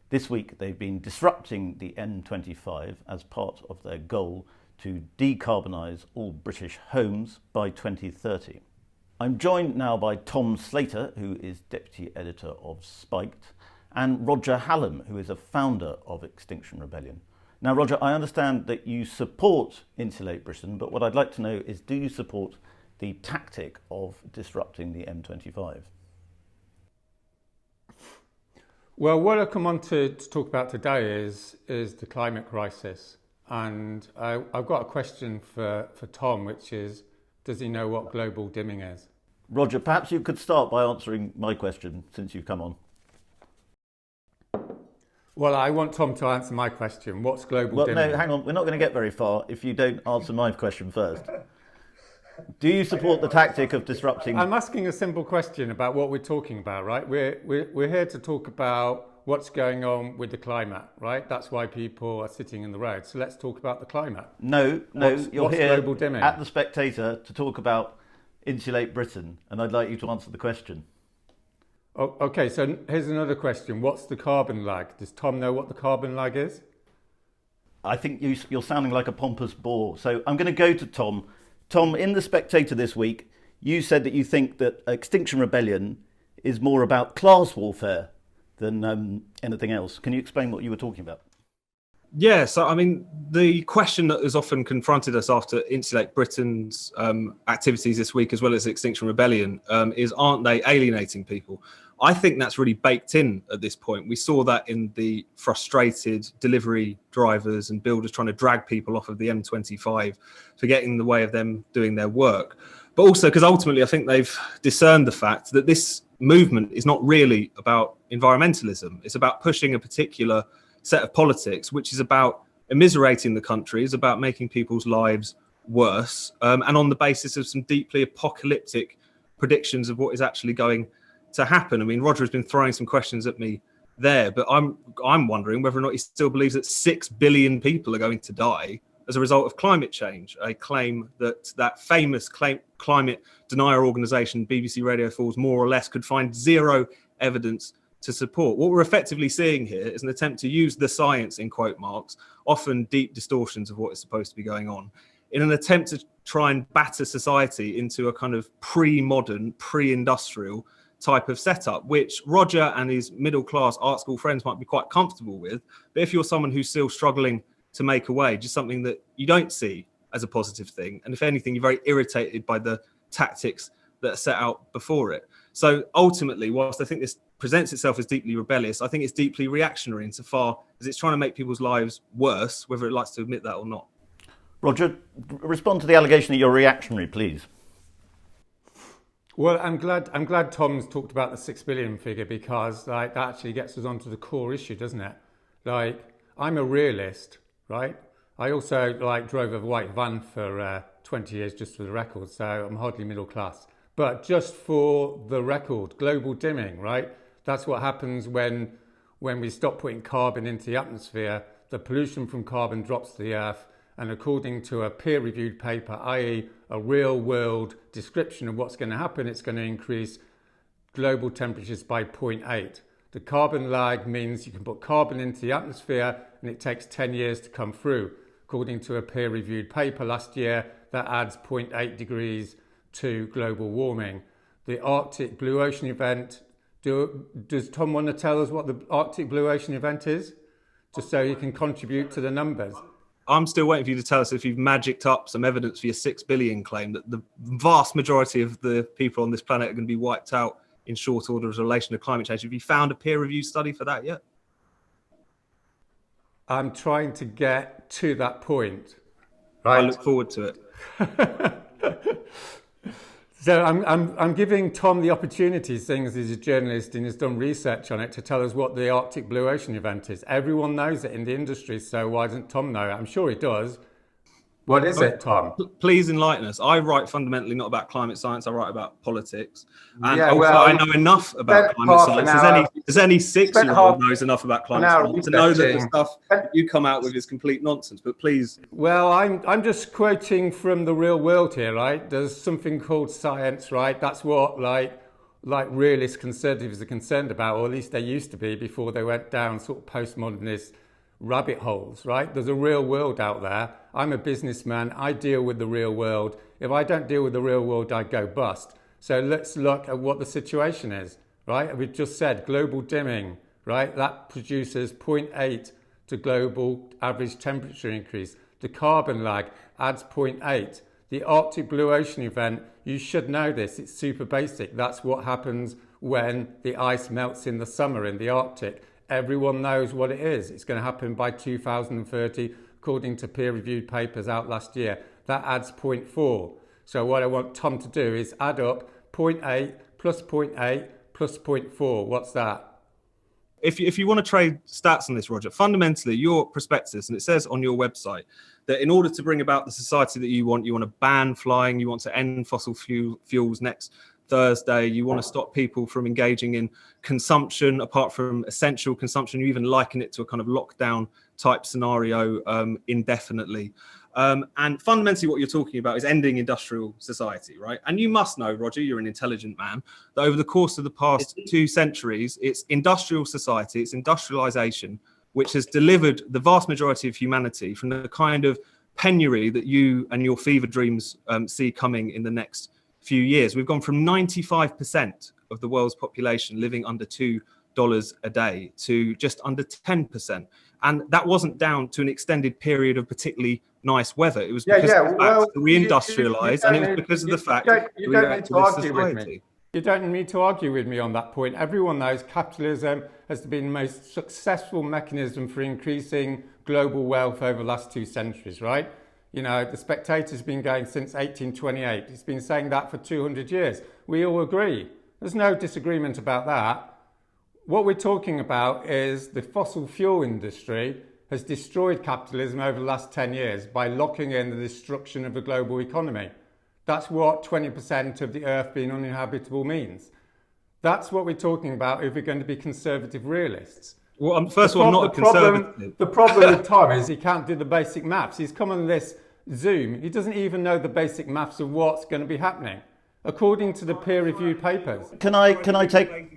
This week they've been disrupting the M25 as part of their goal to decarbonise all British homes by 2030. I'm joined now by Tom Slater, who is Deputy Editor of Spiked, and Roger Hallam, who is a founder of Extinction Rebellion. Now, Roger, I understand that you support Insulate Britain, but what I'd like to know is, do you support the tactic of disrupting the M25? Well, what I've come on to talk about today is the climate crisis. And I've got a question for Tom, which is, does he know what global dimming is? Roger, perhaps you could start by answering my question, since you've come on. Well, I want Tom to answer my question. What's global dimming? Well, no, hang on. We're not going to get very far if you don't answer my question first. Do you support the tactic of disrupting... I'm asking a simple question about what we're talking about, right? We're here to talk about what's going on with the climate, right? That's why people are sitting in the road. So let's talk about the climate. No, you're here global dimming? At the Spectator to talk about Insulate Britain, and I'd like you to answer the question. Oh, okay, so here's another question. What's the carbon lag? Does Tom know what the carbon lag is? I think you're sounding like a pompous bore. So I'm going to go to Tom. Tom, in the Spectator this week, you said that you think that Extinction Rebellion is more about class warfare than anything else. Can you explain what you were talking about? Yeah, so I mean, the question that has often confronted us after Insulate Britain's activities this week, as well as Extinction Rebellion, is, aren't they alienating people? I think that's really baked in at this point. We saw that in the frustrated delivery drivers and builders trying to drag people off of the M25 for getting in the way of them doing their work. But also because ultimately I think they've discerned the fact that this movement is not really about environmentalism. It's about pushing a particular set of politics, which is about immiserating the country, is about making people's lives worse, and on the basis of some deeply apocalyptic predictions of what is actually going to happen. I mean, Roger has been throwing some questions at me there, but I'm wondering whether or not he still believes that 6 billion people are going to die as a result of climate change, a claim that famous climate denier organisation, BBC Radio 4's more or less, could find zero evidence to support. What we're effectively seeing here is an attempt to use the science, in quote marks, often deep distortions of what is supposed to be going on, in an attempt to try and batter society into a kind of pre-modern, pre-industrial type of setup, which Roger and his middle-class art school friends might be quite comfortable with. But if you're someone who's still struggling to make a wage, is something that you don't see as a positive thing. And if anything, you're very irritated by the tactics that are set out before it. So ultimately, whilst I think this presents itself as deeply rebellious, I think it's deeply reactionary insofar as it's trying to make people's lives worse, whether it likes to admit that or not. Roger, respond to the allegation that you're reactionary, please. Well, I'm glad Tom's talked about the 6 billion figure, because that actually gets us onto the core issue, doesn't it? I'm a realist, right? I also drove a white van for 20 years, just for the record, so I'm hardly middle class. But just for the record, global dimming, right? That's what happens when we stop putting carbon into the atmosphere. The pollution from carbon drops to the earth, and according to a peer-reviewed paper, i.e. a real-world description of what's going to happen, it's going to increase global temperatures by 0.8. The carbon lag means you can put carbon into the atmosphere and it takes 10 years to come through. According to a peer-reviewed paper last year, that adds 0.8 degrees to global warming. The Arctic Blue Ocean event, does Tom want to tell us what the Arctic Blue Ocean event is? Just so he can contribute to the numbers. I'm still waiting for you to tell us if you've magicked up some evidence for your 6 billion claim that the vast majority of the people on this planet are going to be wiped out in short order as a relation to climate change. Have you found a peer-reviewed study for that yet? I'm trying to get to that point. Right. I look forward to it. So I'm giving Tom the opportunity, seeing as he's a journalist and has done research on it, to tell us what the Arctic Blue Ocean event is. Everyone knows it in the industry, so why doesn't Tom know it? I'm sure he does. What is it, Tom? Please enlighten us. I write fundamentally not about climate science, I write about politics. And Yeah, also well, I know enough about climate science. As any 6-year-old knows enough about climate science to know that the stuff that you come out with is complete nonsense. But please. Well, I'm just quoting from the real world here, right? There's something called science, right? That's what like realist conservatives are concerned about, or at least they used to be before they went down sort of postmodernist rabbit holes, right? There's a real world out there. I'm a businessman. I deal with the real world. If I don't deal with the real world, I go bust. So let's look at what the situation is, right? We've just said global dimming, right? That produces 0.8 to global average temperature increase. The carbon lag adds 0.8. The Arctic Blue Ocean event, you should know this. It's super basic. That's what happens when the ice melts in the summer in the Arctic. Everyone knows what it is. It's going to happen by 2030, according to peer-reviewed papers out last year. That adds 0.4. So what I want Tom to do is add up 0.8 plus 0.8 plus 0.4. What's that? If you want to trade stats on this, Roger, fundamentally your prospectus, and it says on your website that in order to bring about the society that you want to ban flying, you want to end fossil fuels next Thursday, you want to stop people from engaging in consumption apart from essential consumption. You even liken it to a kind of lockdown type scenario indefinitely. And fundamentally what you're talking about is ending industrial society, right? And you must know, Roger, you're an intelligent man, that over the course of the past 2 centuries, it's industrial society, it's industrialization, which has delivered the vast majority of humanity from the kind of penury that you and your fever dreams see coming in the next few years. We've gone from 95% of the world's population living under $2 a day to just under 10%. And that wasn't down to an extended period of particularly nice weather. It was because of the fact that we industrialised, and it was because of the fact that we acted as society. You don't need to argue with me on that point. Everyone knows capitalism has been the most successful mechanism for increasing global wealth over the last 2 centuries, right? You know, the Spectator's been going since 1828. It's been saying that for 200 years. We all agree. There's no disagreement about that. What we're talking about is the fossil fuel industry has destroyed capitalism over the last 10 years by locking in the destruction of the global economy. That's what 20% of the earth being uninhabitable means. That's what we're talking about if we're going to be conservative realists. Well, first of all, I'm not a conservative. The problem with Tom is he can't do the basic maths. He's come on this Zoom. He doesn't even know the basic maths of what's going to be happening, according to the peer-reviewed papers. Can I take...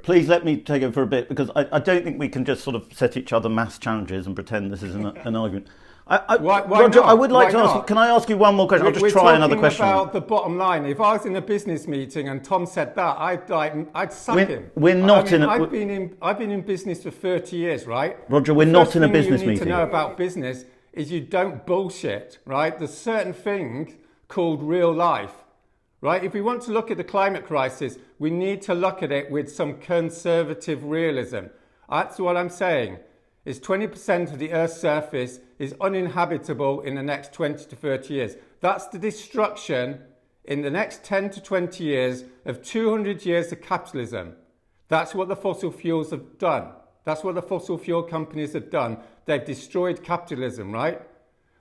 Please let me take it for a bit, because I don't think we can just sort of set each other maths challenges and pretend this is an argument. Why Roger, not? I would like Why to ask not? you, can I ask you one more question? I'll just We're try another question. We're talking about the bottom line. If I was in a business meeting and Tom said that, I'd sack him. We're not I've been in business for 30 years, right? Roger, we're not in a business meeting. The first thing you need to know about business is you don't bullshit, right? There's certain things called real life, right? If we want to look at the climate crisis, we need to look at it with some conservative realism. That's what I'm saying. Is 20% of the Earth's surface is uninhabitable in the next 20 to 30 years. That's the destruction in the next 10 to 20 years of 200 years of capitalism. That's what the fossil fuels have done. That's what the fossil fuel companies have done. They've destroyed capitalism, right?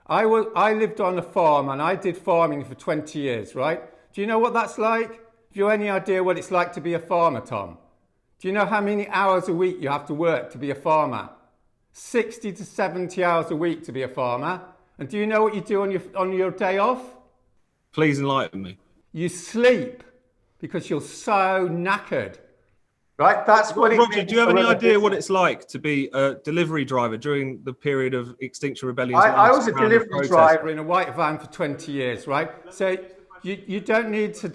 I lived on a farm and I did farming for 20 years, right? Do you know what that's like? Have you any idea what it's like to be a farmer, Tom? Do you know how many hours a week you have to work to be a farmer? 60 to 70 hours a week to be a farmer. And do you know what you do on your day off? Please enlighten me. You sleep because you're so knackered. Right? That's what it Roger, means. do you have any idea what it's like to be a delivery driver during the period of Extinction Rebellion? I was a delivery driver in a white van for 20 years, right? So you don't need to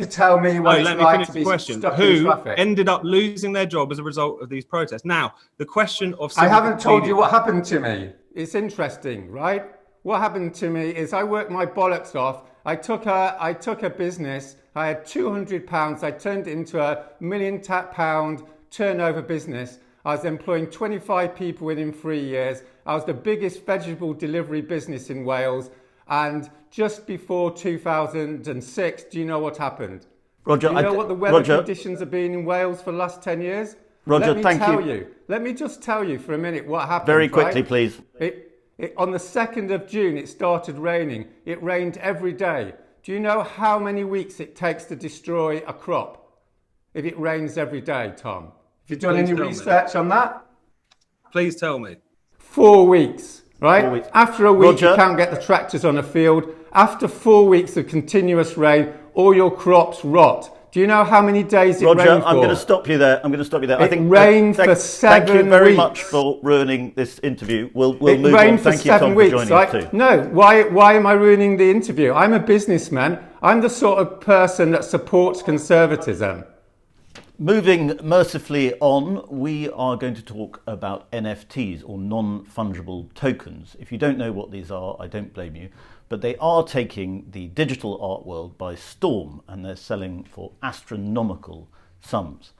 tell me what it's like to be stuck in traffic. Who ended up losing their job as a result of these protests? Now, the question of... I haven't told you what happened to me. It's interesting, right? What happened to me is I worked my bollocks off. I took a business. I had £200. I turned it into a £1 million turnover business. I was employing 25 people within 3 years. I was the biggest vegetable delivery business in Wales. And just before 2006, do you know what happened? Roger, do you know what the weather conditions have been in Wales for the last 10 years? Roger, thank you. Let me just tell you for a minute what happened. Very quickly, please. On the 2nd of June, it started raining. It rained every day. Do you know how many weeks it takes to destroy a crop if it rains every day, Tom? Have you done any research on that? Please tell me. 4 weeks. Right? 4 weeks. After a week, Roger. You can't get the tractors on the field. After 4 weeks of continuous rain, all your crops rot. Do you know how many days it rained for? Roger, I'm going to stop you there. I think rained for 7 weeks. Thank you very much for ruining this interview. We'll move on. Rained for Thank you, Tom, 7 for weeks, joining right? us too. No, why am I ruining the interview? I'm a businessman. I'm the sort of person that supports conservatism. Moving mercifully on, we are going to talk about NFTs, or non-fungible tokens. If you don't know what these are, I don't blame you, but they are taking the digital art world by storm, and they're selling for astronomical sums.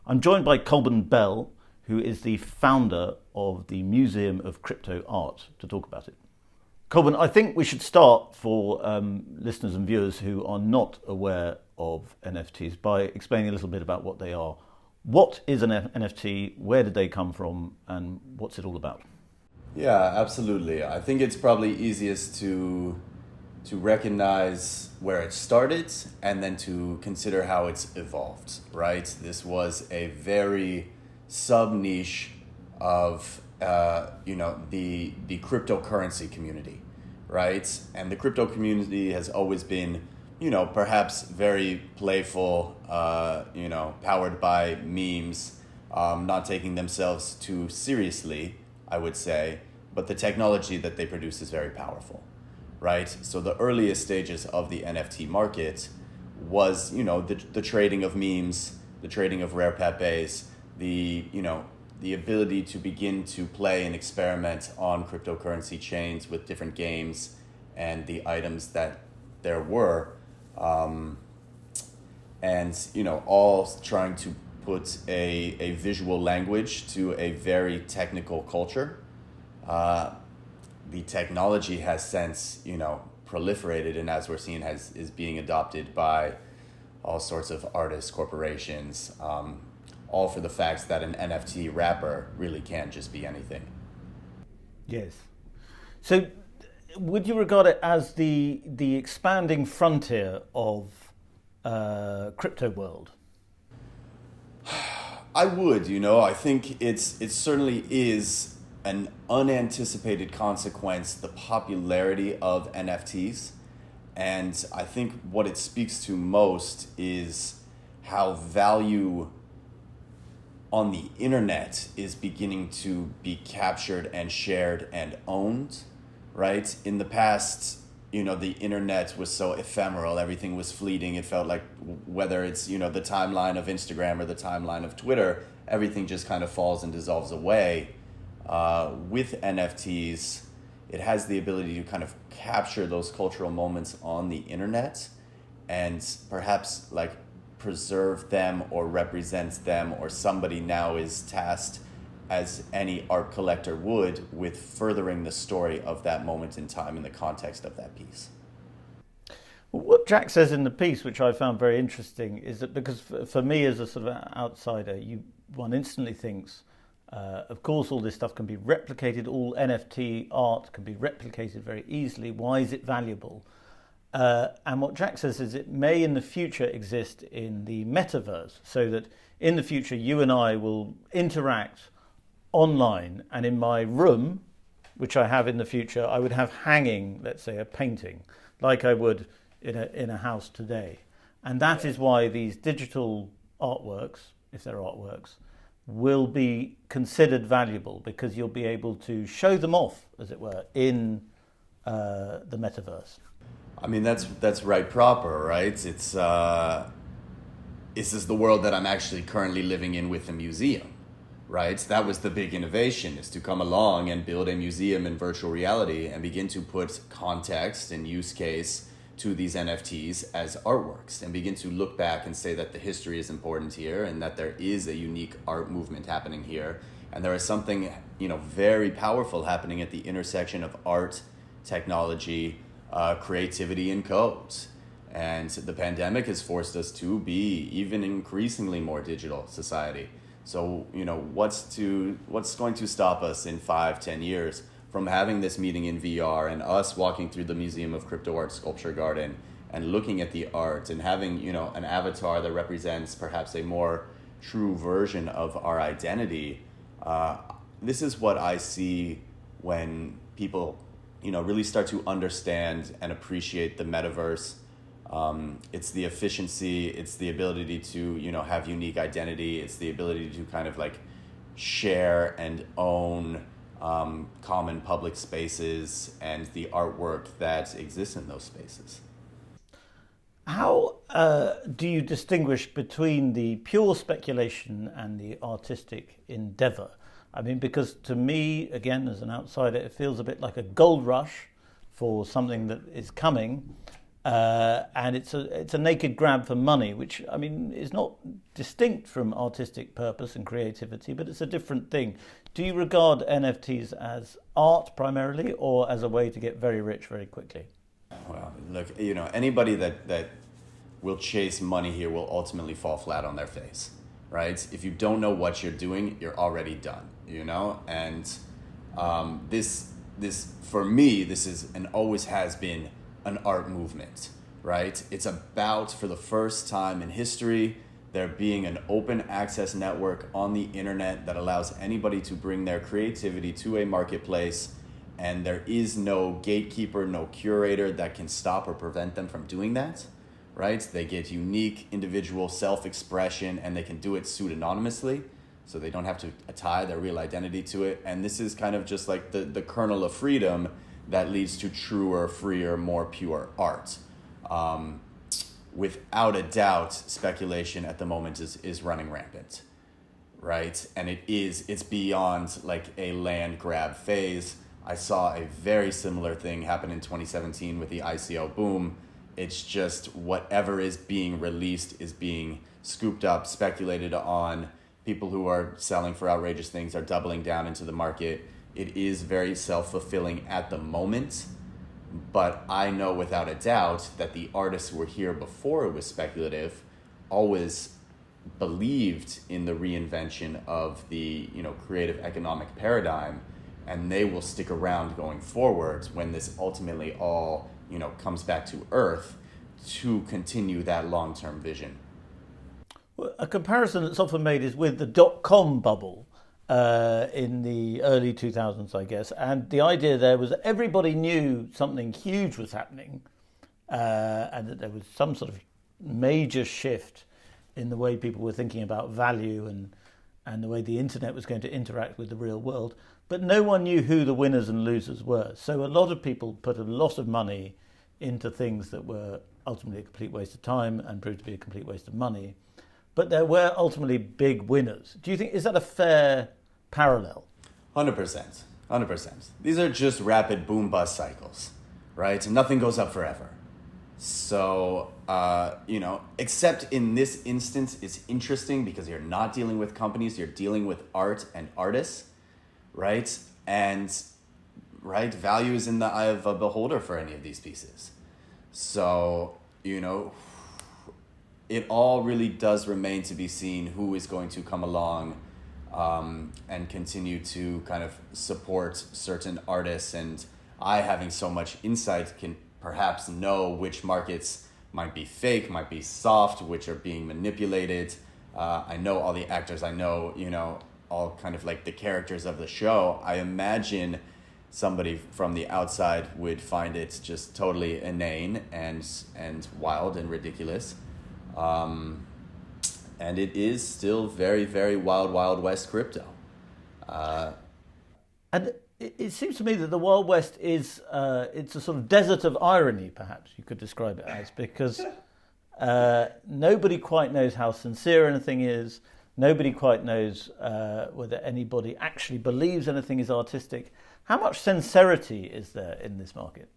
I'm joined by Colborn Bell, who is the founder of the Museum of Crypto Art, to talk about it. Colborn, I think we should start for listeners and viewers who are not aware of NFTs by explaining a little bit about what they are. What is an NFT? Where did they come from? And what's it all about? Yeah, absolutely. I think it's probably easiest to recognize where it started and then to consider how it's evolved, right? This was a very sub-niche of the cryptocurrency community, right? And the crypto community has always been, perhaps very playful, powered by memes, not taking themselves too seriously, I would say, but the technology that they produce is very powerful, right? So the earliest stages of the NFT market was, the trading of memes, the trading of rare pepes, the ability to begin to play and experiment on cryptocurrency chains with different games and the items that there were, all trying to put a visual language to a very technical culture. The technology has since, proliferated, and as we're seeing, is being adopted by all sorts of artists, corporations, all for the fact that an NFT wrapper really can just be anything. Yes. So would you regard it as the expanding frontier of crypto world? I would, you know, I think it certainly is an unanticipated consequence, the popularity of NFTs. And I think what it speaks to most is how value on the internet is beginning to be captured and shared and owned, right? In the past, you know, the internet was so ephemeral, everything was fleeting. It felt like whether it's, you know, the timeline of Instagram or the timeline of Twitter, everything just kind of falls and dissolves away. With NFTs, it has the ability to kind of capture those cultural moments on the internet and perhaps like preserve them or represent them, or somebody now is tasked, as any art collector would, with furthering the story of that moment in time in the context of that piece. What Jack says in the piece, which I found very interesting, is that because for me as a sort of outsider, one instantly thinks, of course all this stuff can be replicated, all NFT art can be replicated very easily. Why is it valuable? And what Jack says is it may in the future exist in the metaverse, so that in the future you and I will interact online, and in my room, which I have in the future, I would have hanging, let's say, a painting, like I would in a house today. And that is why these digital artworks, if they're artworks, will be considered valuable, because you'll be able to show them off, as it were, in the metaverse. I mean, that's right proper, right? It's this is the world that I'm actually currently living in with a museum, right? That was the big innovation, is to come along and build a museum in virtual reality and begin to put context and use case to these NFTs as artworks, and begin to look back and say that the history is important here and that there is a unique art movement happening here. And there is something, you know, very powerful happening at the intersection of art, technology, creativity, and codes. And the pandemic has forced us to be even increasingly more digital society. So, you know, what's going to stop us in 5-10 years from having this meeting in VR and us walking through the Museum of Crypto Art Sculpture Garden and looking at the art and having, you know, an avatar that represents perhaps a more true version of our identity? This is what I see when people, you know, really start to understand and appreciate the metaverse. It's the efficiency, it's the ability to, you know, have unique identity, it's the ability to kind of like share and own common public spaces and the artwork that exists in those spaces. How do you distinguish between the pure speculation and the artistic endeavour? I mean, because to me, again, as an outsider, it feels a bit like a gold rush for something that is coming, and it's a naked grab for money, which, I mean, is not distinct from artistic purpose and creativity, but it's a different thing. Do you regard NFTs as art primarily, or as a way to get very rich very quickly? Well, look, you know, anybody that will chase money here will ultimately fall flat on their face, right? If you don't know what you're doing, you're already done, you know? And this for me, this is and always has been an art movement, right? It's about, for the first time in history, there being an open access network on the internet that allows anybody to bring their creativity to a marketplace, and there is no gatekeeper, no curator that can stop or prevent them from doing that, right? They get unique individual self-expression, and they can do it pseudonymously, so they don't have to tie their real identity to it. And this is kind of just like the kernel of freedom that leads to truer, freer, more pure art. Without a doubt, speculation at the moment is running rampant, right? And it's beyond like a land grab phase. I saw a very similar thing happen in 2017 with the ICO boom. It's just whatever is being released is being scooped up, speculated on. People who are selling for outrageous things are doubling down into the market. It is very self-fulfilling at the moment, but I know without a doubt that the artists who were here before it was speculative always believed in the reinvention of the, you know, creative economic paradigm, and they will stick around going forward when this ultimately all, comes back to earth to continue that long-term vision. Well, a comparison that's often made is with the dot-com bubble in the early 2000s, I guess. And the idea there was that everybody knew something huge was happening and that there was some sort of major shift in the way people were thinking about value and the way the internet was going to interact with the real world. But no one knew who the winners and losers were. So a lot of people put a lot of money into things that were ultimately a complete waste of time and proved to be a complete waste of money. But there were ultimately big winners. Do you think, is that a fair parallel? 100%. 100%. These are just rapid boom-bust cycles, right? And nothing goes up forever. So, except in this instance, it's interesting because you're not dealing with companies, you're dealing with art and artists, right? And, right, value is in the eye of a beholder for any of these pieces. So, it all really does remain to be seen who is going to come along and continue to kind of support certain artists. And I, having so much insight, can perhaps know which markets might be fake, might be soft, which are being manipulated. I know all the actors. I know, all kind of like the characters of the show. I imagine somebody from the outside would find it just totally inane and wild and ridiculous. And it is still very, very wild, Wild West crypto. And it seems to me that the Wild West is it's a sort of desert of irony, perhaps you could describe it as, because nobody quite knows how sincere anything is. Nobody quite knows whether anybody actually believes anything is artistic. How much sincerity is there in this market?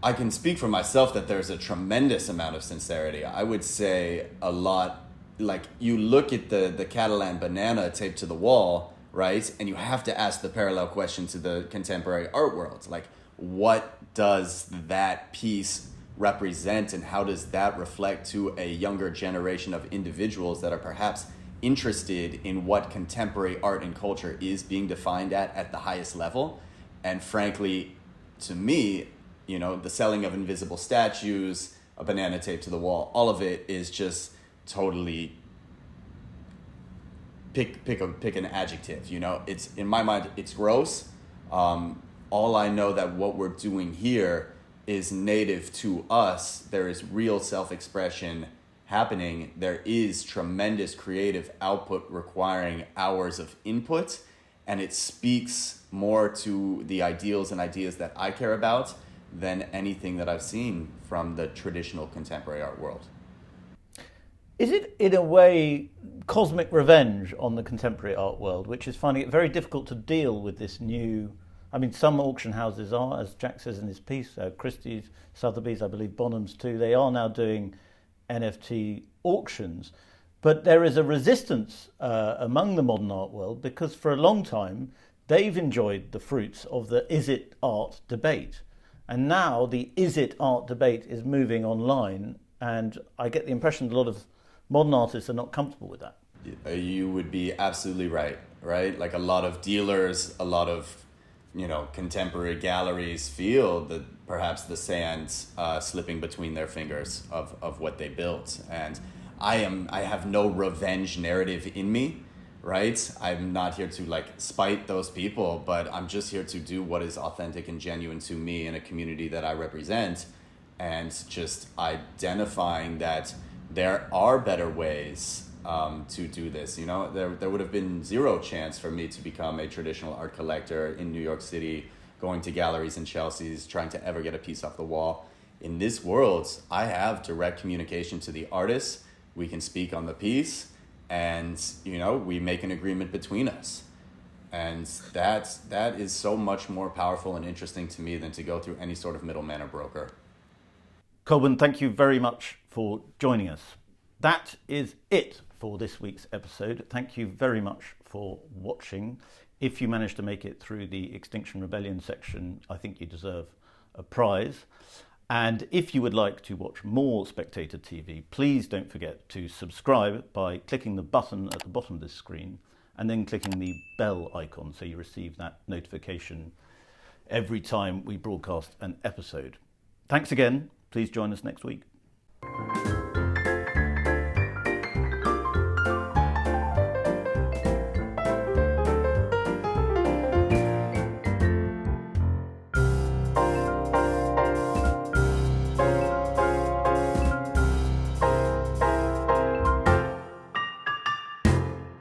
I can speak for myself that there's a tremendous amount of sincerity. I would say a lot, like you look at the Catalan banana taped to the wall, right? And you have to ask the parallel question to the contemporary art world. Like, what does that piece represent and how does that reflect to a younger generation of individuals that are perhaps interested in what contemporary art and culture is being defined at the highest level? And frankly, to me, the selling of invisible statues, a banana taped to the wall, all of it is just totally pick an adjective. It's, in my mind, it's gross. All I know that what we're doing here is native to us. There is real self-expression happening. There is tremendous creative output requiring hours of input, and it speaks more to the ideals and ideas that I care about than anything that I've seen from the traditional contemporary art world. Is it, in a way, cosmic revenge on the contemporary art world, which is finding it very difficult to deal with this new... I mean, some auction houses are, as Jack says in his piece, Christie's, Sotheby's, I believe Bonham's too, they are now doing NFT auctions. But there is a resistance among the modern art world because for a long time they've enjoyed the fruits of the is it art debate. And now the is it art debate is moving online, and I get the impression that a lot of modern artists are not comfortable with that. You would be absolutely right? Like a lot of dealers, a lot of contemporary galleries feel that perhaps the sand slipping between their fingers of what they built. And I have no revenge narrative in me, right? I'm not here to spite those people, but I'm just here to do what is authentic and genuine to me in a community that I represent, and just identifying that there are better ways to do this. There would have been zero chance for me to become a traditional art collector in New York City, going to galleries in Chelsea's, trying to ever get a piece off the wall. In this world, I have direct communication to the artists. We can speak on the piece, and we make an agreement between us. And that is so much more powerful and interesting to me than to go through any sort of middleman or broker. Colborn, thank you very much for joining us. That is it for this week's episode. Thank you very much for watching. If you managed to make it through the Extinction Rebellion section, I think you deserve a prize. And if you would like to watch more Spectator TV, please don't forget to subscribe by clicking the button at the bottom of this screen and then clicking the bell icon so you receive that notification every time we broadcast an episode. Thanks again. Please join us next week.